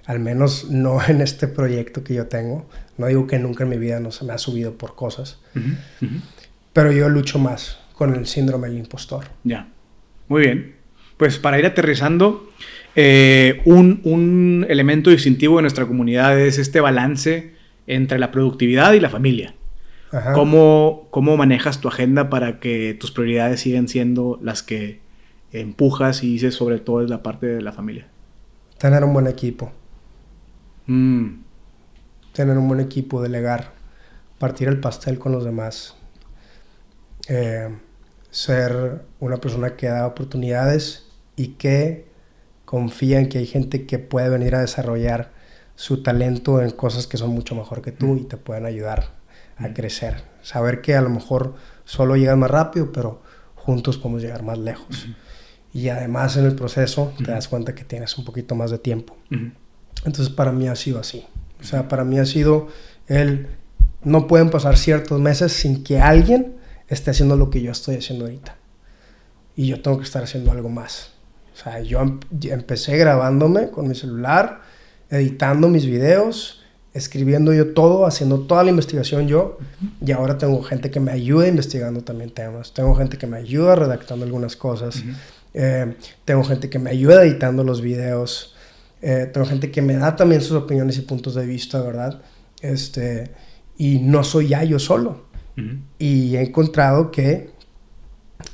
al menos no en este proyecto que yo tengo. No digo que nunca en mi vida no se me ha subido por cosas, pero yo lucho más con el síndrome del impostor. Ya, muy bien. Pues para ir aterrizando, un elemento distintivo de nuestra comunidad es este balance entre la productividad y la familia. ¿Cómo manejas tu agenda para que tus prioridades sigan siendo las que empujas y dices sobre todo es la parte de la familia? Tener un buen equipo. Tener un buen equipo, delegar, partir el pastel con los demás. Ser una persona que da oportunidades y que confía en que hay gente que puede venir a desarrollar su talento en cosas que son mucho mejor que tú y te pueden ayudar a crecer. Saber que a lo mejor solo llegas más rápido, pero juntos podemos llegar más lejos. Y además en el proceso te das cuenta que tienes un poquito más de tiempo. Entonces para mí ha sido así. O sea, para mí ha sido no pueden pasar ciertos meses sin que alguien esté haciendo lo que yo estoy haciendo ahorita. Y yo tengo que estar haciendo algo más. O sea, yo empecé grabándome con mi celular, editando mis videos, escribiendo yo todo, haciendo toda la investigación yo. Y ahora tengo gente que me ayuda investigando también temas. Tengo gente que me ayuda redactando algunas cosas. Tengo gente que me ayuda editando los videos. Tengo gente que me da también sus opiniones y puntos de vista, ¿verdad? Y no soy ya yo solo. Y he encontrado que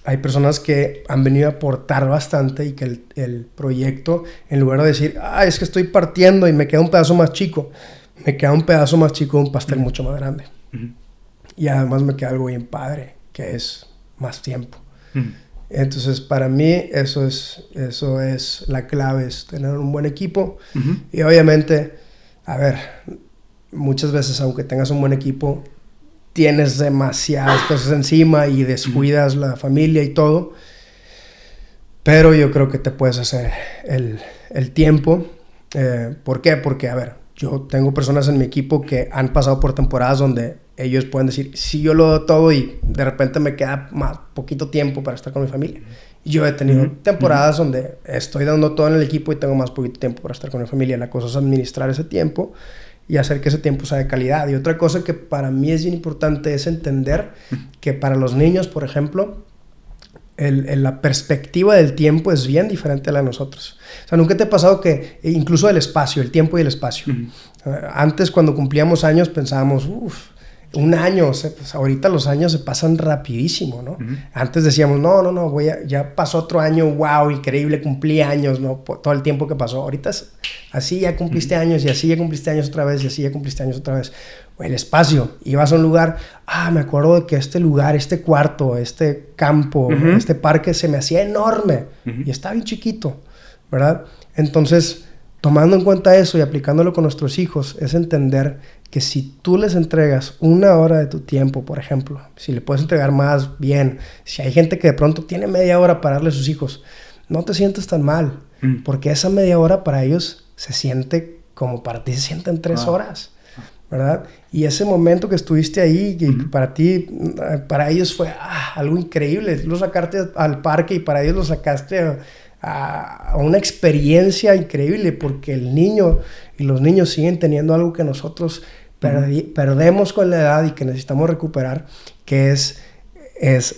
hay personas que han venido a aportar bastante y que el proyecto, en lugar de decir, es que estoy partiendo y me queda un pedazo más chico, me queda un pedazo más chico de un pastel mucho más grande. Y además me queda algo bien padre, que es más tiempo. Entonces, para mí, eso es la clave, es tener un buen equipo. Y obviamente, a ver, muchas veces, aunque tengas un buen equipo, tienes demasiadas cosas encima y descuidas la familia y todo. Pero yo creo que te puedes hacer el tiempo. ¿Por qué? Porque, a ver, yo tengo personas en mi equipo que han pasado por temporadas donde ellos pueden decir, sí, yo lo doy todo y de repente me queda más poquito tiempo para estar con mi familia. Y yo he tenido temporadas donde estoy dando todo en el equipo y tengo más poquito tiempo para estar con mi familia. La cosa es administrar ese tiempo y hacer que ese tiempo sea de calidad. Y otra cosa que para mí es bien importante es entender que para los niños, por ejemplo, la perspectiva del tiempo es bien diferente a la de nosotros. O sea, nunca te ha pasado que incluso el espacio, el tiempo y el espacio. Antes, cuando cumplíamos años, pensábamos, un año, o sea, pues ahorita los años se pasan rapidísimo, ¿no? Antes decíamos, no, ya pasó otro año, wow, increíble, cumplí años, ¿no? Todo el tiempo que pasó. Ahorita es así, ya cumpliste años, y así ya cumpliste años otra vez, y así ya cumpliste años otra vez. O el espacio, ibas a un lugar, me acuerdo de que este lugar, este cuarto, este campo, este parque se me hacía enorme, y estaba bien chiquito, ¿verdad? Entonces, tomando en cuenta eso y aplicándolo con nuestros hijos, es entender que si tú les entregas 1 hora de tu tiempo, por ejemplo, si le puedes entregar más, bien. Si hay gente que de pronto tiene media hora para darle a sus hijos, no te sientes tan mal, porque esa media hora para ellos se siente como para ti se sienten 3 horas, ¿verdad? Y ese momento que estuviste ahí, que para ti, para ellos fue algo increíble. Lo sacaste al parque y para ellos lo sacaste a una experiencia increíble, porque el niño y los niños siguen teniendo algo que nosotros perdemos con la edad y que necesitamos recuperar, que es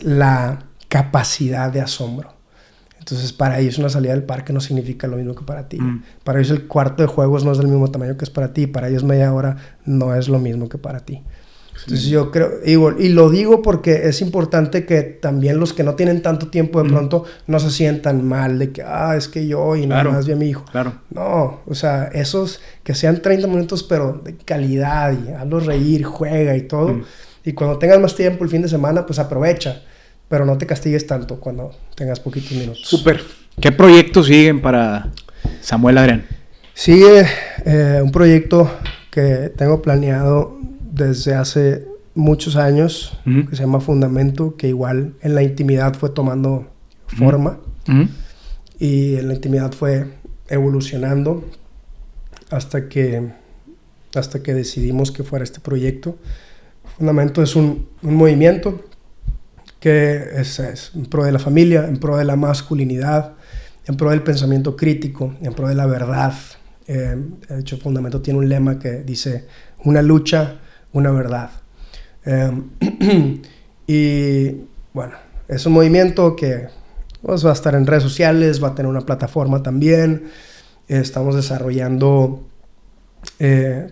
la capacidad de asombro. Entonces, para ellos una salida del parque no significa lo mismo que para ti. Para ellos el cuarto de juegos no es del mismo tamaño que es para ti. Para ellos media hora no es lo mismo que para ti. Entonces yo creo, y lo digo porque es importante que también los que no tienen tanto tiempo de pronto no se sientan mal de que, es que yo y nada más vi a mi hijo. No, o sea, esos que sean 30 minutos pero de calidad y hazlos reír, juega y todo. Y cuando tengas más tiempo el fin de semana, pues aprovecha, pero no te castigues tanto cuando tengas poquitos minutos. Súper. ¿Qué proyectos siguen para Samuel Adrián? Sigue un proyecto que tengo planeado desde hace muchos años, que se llama Fundamento, que igual en la intimidad fue tomando forma y en la intimidad fue evolucionando hasta que decidimos que fuera este proyecto. Fundamento es un movimiento que es en pro de la familia, en pro de la masculinidad, en pro del pensamiento crítico, en pro de la verdad. De hecho, Fundamento tiene un lema que dice, una lucha, una verdad. Y bueno, es un movimiento que pues, va a estar en redes sociales, va a tener una plataforma también. Estamos desarrollando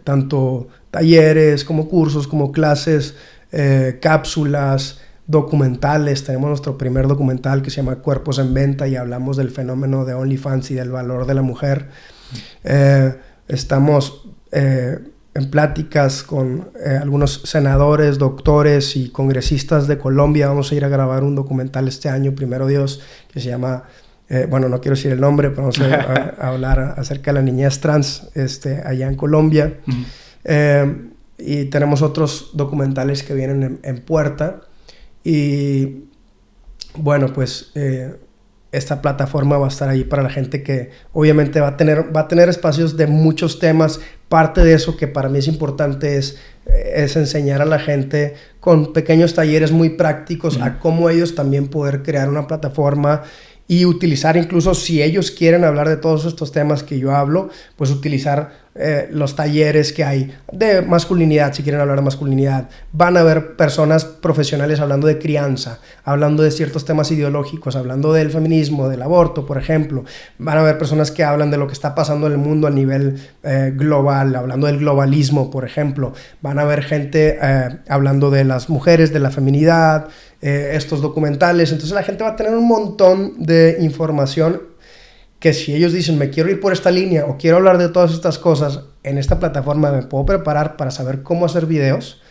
tanto talleres como cursos, como clases, cápsulas, documentales. Tenemos nuestro primer documental que se llama Cuerpos en Venta y hablamos del fenómeno de OnlyFans y del valor de la mujer. Estamos en pláticas con algunos senadores, doctores y congresistas de Colombia. Vamos a ir a grabar un documental este año, primero Dios, que se llama, bueno, no quiero decir el nombre, pero vamos a hablar acerca de la niñez trans allá en Colombia. Y tenemos otros documentales que vienen en puerta. Y bueno, pues esta plataforma va a estar ahí para la gente que obviamente va a tener espacios de muchos temas. Parte de eso que para mí es importante es enseñar a la gente con pequeños talleres muy prácticos a cómo ellos también poder crear una plataforma y utilizar, incluso si ellos quieren hablar de todos estos temas que yo hablo, pues utilizar los talleres que hay de masculinidad, si quieren hablar de masculinidad. Van a haber personas profesionales hablando de crianza, hablando de ciertos temas ideológicos, hablando del feminismo, del aborto, por ejemplo. Van a haber personas que hablan de lo que está pasando en el mundo a nivel global, hablando del globalismo, por ejemplo. Van a haber gente hablando de las mujeres, de la feminidad, estos documentales. Entonces la gente va a tener un montón de información que si ellos dicen, me quiero ir por esta línea o quiero hablar de todas estas cosas, en esta plataforma me puedo preparar para saber cómo hacer videos,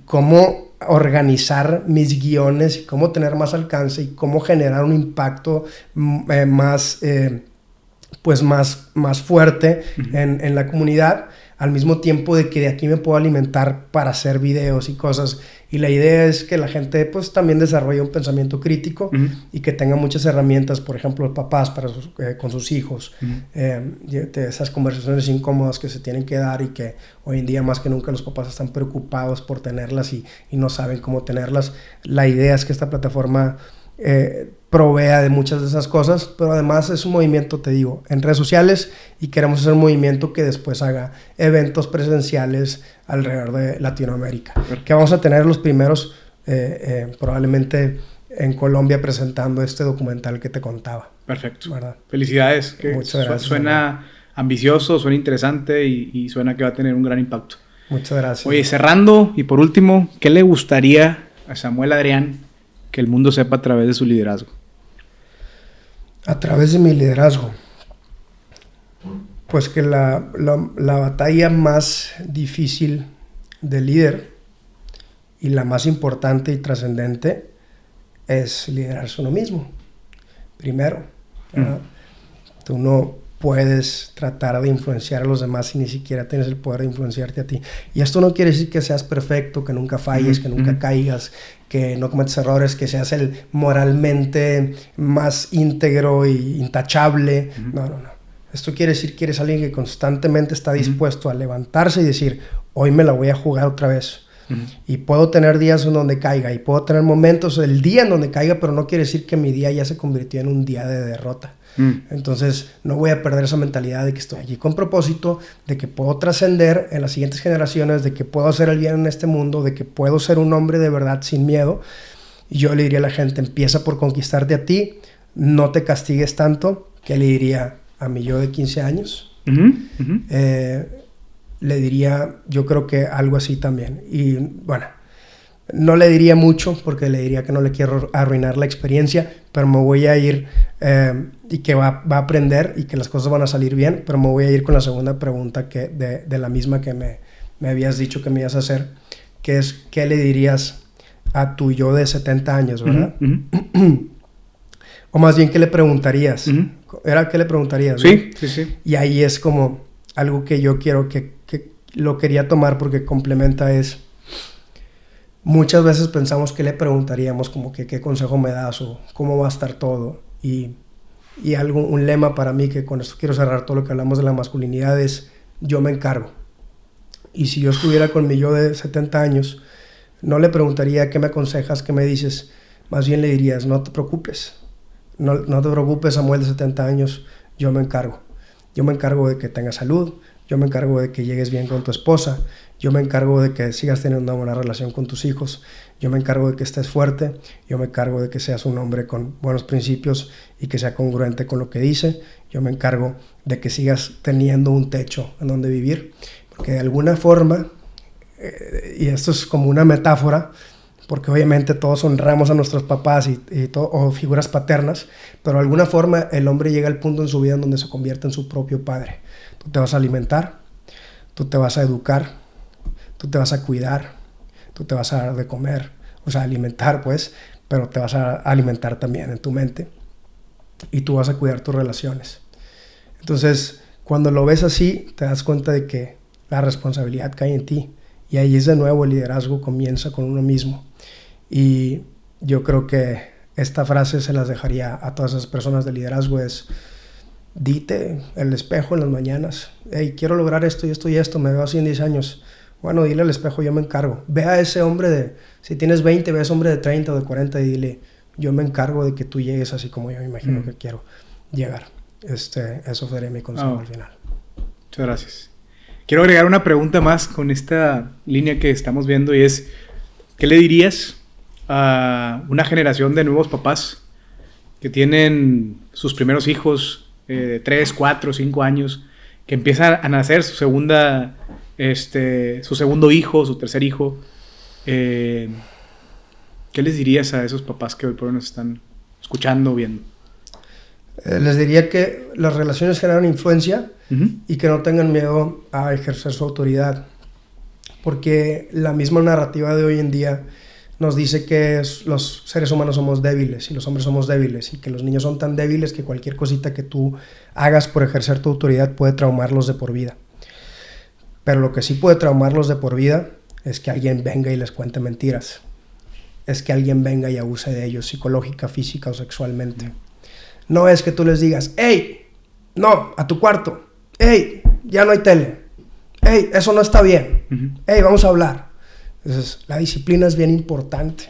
cómo organizar mis guiones y cómo tener más alcance y cómo generar un impacto más fuerte en la comunidad, al mismo tiempo de que de aquí me puedo alimentar para hacer videos y cosas. Y la idea es que la gente pues también desarrolle un pensamiento crítico y que tenga muchas herramientas, por ejemplo, los papás con sus hijos, esas conversaciones incómodas que se tienen que dar y que hoy en día más que nunca los papás están preocupados por tenerlas y no saben cómo tenerlas. La idea es que esta plataforma provea de muchas de esas cosas, pero además es un movimiento, te digo, en redes sociales, y queremos hacer un movimiento que después haga eventos presenciales alrededor de Latinoamérica. Que vamos a tener los primeros probablemente en Colombia presentando este documental que te contaba. Perfecto. ¿Verdad? Felicidades. Muchas gracias. Suena ambicioso, suena interesante y suena que va a tener un gran impacto. Muchas gracias. Oye, cerrando y por último, ¿qué le gustaría a Samuel Adrián que el mundo sepa a través de su liderazgo? A través de mi liderazgo, pues que la batalla más difícil del líder y la más importante y trascendente es liderarse uno mismo. Primero, tú no puedes tratar de influenciar a los demás si ni siquiera tienes el poder de influenciarte a ti. Y esto no quiere decir que seas perfecto, que nunca falles, que nunca caigas, que no cometas errores, que seas el moralmente más íntegro y intachable. No. Esto quiere decir que eres alguien que constantemente está dispuesto a levantarse y decir, hoy me la voy a jugar otra vez. Y puedo tener días en donde caiga, y puedo tener momentos del día en donde caiga, pero no quiere decir que mi día ya se convirtió en un día de derrota. Entonces no voy a perder esa mentalidad de que estoy allí con propósito, de que puedo trascender en las siguientes generaciones, de que puedo hacer el bien en este mundo, de que puedo ser un hombre de verdad sin miedo. Y yo le diría a la gente, empieza por conquistarte a ti, no te castigues tanto. ¿Qué le diría a mi yo de 15 años? Le diría, yo creo que algo así también. Y bueno, no le diría mucho porque le diría que no le quiero arruinar la experiencia, pero me voy a ir y que va a aprender y que las cosas van a salir bien, pero me voy a ir con la segunda pregunta de la misma que me habías dicho que me ibas a hacer, que es, ¿qué le dirías a tu yo de 70 años, verdad? O más bien, ¿qué le preguntarías? ¿Era qué le preguntarías? Sí, ¿no? sí. Y ahí es como algo que yo quiero que lo quería tomar porque complementa es... Muchas veces pensamos que le preguntaríamos como que qué consejo me das o cómo va a estar todo. Y un lema para mí, que con esto quiero cerrar todo lo que hablamos de la masculinidad, es yo me encargo. Y si yo estuviera con mi yo de 70 años, no le preguntaría qué me aconsejas, qué me dices. Más bien le dirías, no te preocupes. No te preocupes, Samuel de 70 años, yo me encargo. Yo me encargo de que tengas salud. Yo me encargo de que llegues bien con tu esposa. Yo me encargo de que sigas teniendo una buena relación con tus hijos. Yo me encargo de que estés fuerte. Yo me encargo de que seas un hombre con buenos principios y que sea congruente con lo que dice. Yo me encargo de que sigas teniendo un techo en donde vivir. Porque de alguna forma, y esto es como una metáfora, porque obviamente todos honramos a nuestros papás o figuras paternas, pero de alguna forma el hombre llega al punto en su vida en donde se convierte en su propio padre. Tú te vas a alimentar, tú te vas a educar, tú te vas a cuidar, tú te vas a dar de comer, o sea, alimentar pues, pero te vas a alimentar también en tu mente y tú vas a cuidar tus relaciones. Entonces, cuando lo ves así, te das cuenta de que la responsabilidad cae en ti y ahí es de nuevo el liderazgo comienza con uno mismo. Y yo creo que esta frase se las dejaría a todas esas personas de liderazgo, es dite el espejo en las mañanas, hey, quiero lograr esto y esto y esto, me veo así en 10 años. Bueno, dile al espejo, yo me encargo. Ve a ese hombre si tienes 20, ve a ese hombre de 30 o de 40 y dile, yo me encargo de que tú llegues así como yo me imagino que quiero llegar. Eso sería mi consejo al final. Muchas gracias. Quiero agregar una pregunta más con esta línea que estamos viendo y es, ¿qué le dirías a una generación de nuevos papás que tienen sus primeros hijos de 3, 4, 5 años, que empiezan a nacer su segundo hijo, su tercer hijo? ¿Qué les dirías a esos papás que hoy por hoy nos están escuchando o viendo? Les diría que las relaciones generan influencia y que no tengan miedo a ejercer su autoridad. Porque la misma narrativa de hoy en día nos dice que los seres humanos somos débiles y los hombres somos débiles y que los niños son tan débiles que cualquier cosita que tú hagas por ejercer tu autoridad puede traumarlos de por vida. Pero lo que sí puede traumarlos de por vida es que alguien venga y les cuente mentiras. Es que alguien venga y abuse de ellos psicológica, física o sexualmente. No es que tú les digas, ¡hey! No, a tu cuarto. ¡Hey! Ya no hay tele. ¡Hey! Eso no está bien. ¡Hey! Vamos a hablar. Entonces, la disciplina es bien importante.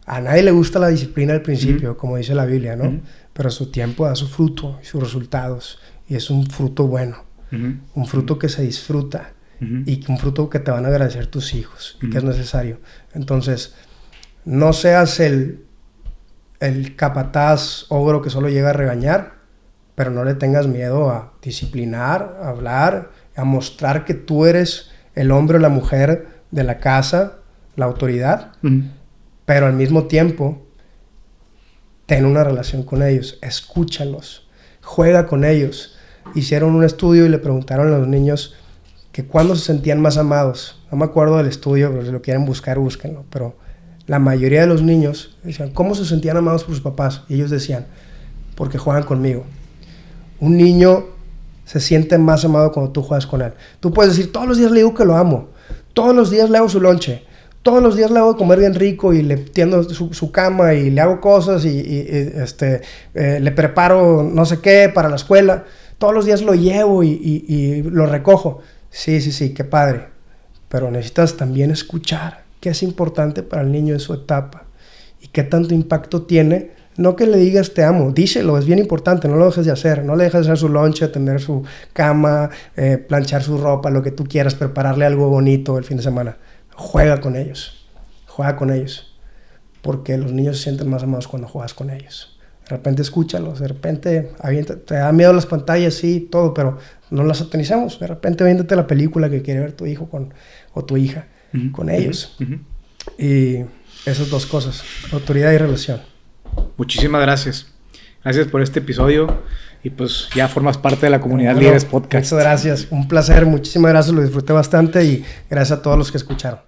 A nadie le gusta la disciplina al principio, como dice la Biblia, ¿no? Pero a su tiempo da su fruto y sus resultados. Y es un fruto bueno. Un fruto que se disfruta. Y un fruto que te van a agradecer tus hijos. Y que es necesario. Entonces, no seas el capataz ogro que solo llega a regañar, pero no le tengas miedo a disciplinar, a hablar, a mostrar que tú eres el hombre o la mujer de la casa, la autoridad, pero al mismo tiempo ten una relación con ellos, escúchalos, juega con ellos. Hicieron un estudio y le preguntaron a los niños que cuándo se sentían más amados. No me acuerdo del estudio, pero si lo quieren buscar, búsquenlo, pero la mayoría de los niños decían, ¿cómo se sentían amados por sus papás? Y ellos decían, porque juegan conmigo. Un niño se siente más amado cuando tú juegas con él. Tú puedes decir, todos los días le digo que lo amo, todos los días le hago su lonche, todos los días le hago de comer bien rico y le tiendo su cama y le hago cosas y le preparo no sé qué para la escuela. Todos los días lo llevo y lo recojo. Sí, qué padre. Pero necesitas también escuchar qué es importante para el niño en su etapa y qué tanto impacto tiene. No que le digas te amo, díselo, es bien importante, no lo dejes de hacer, no le dejes de hacer su lonche, atender su cama, planchar su ropa, lo que tú quieras, prepararle algo bonito el fin de semana. Juega con ellos, porque los niños se sienten más amados cuando juegas con ellos. De repente escúchalos, de repente te da miedo las pantallas, sí, todo, pero no las satanicemos. De repente aviéntate la película que quiere ver tu hijo o tu hija con ellos. Y esas dos cosas, autoridad y relación. Muchísimas gracias. Gracias por este episodio y pues ya formas parte de la comunidad Líderes Podcast. Muchas gracias, un placer, muchísimas gracias, lo disfruté bastante y gracias a todos los que escucharon.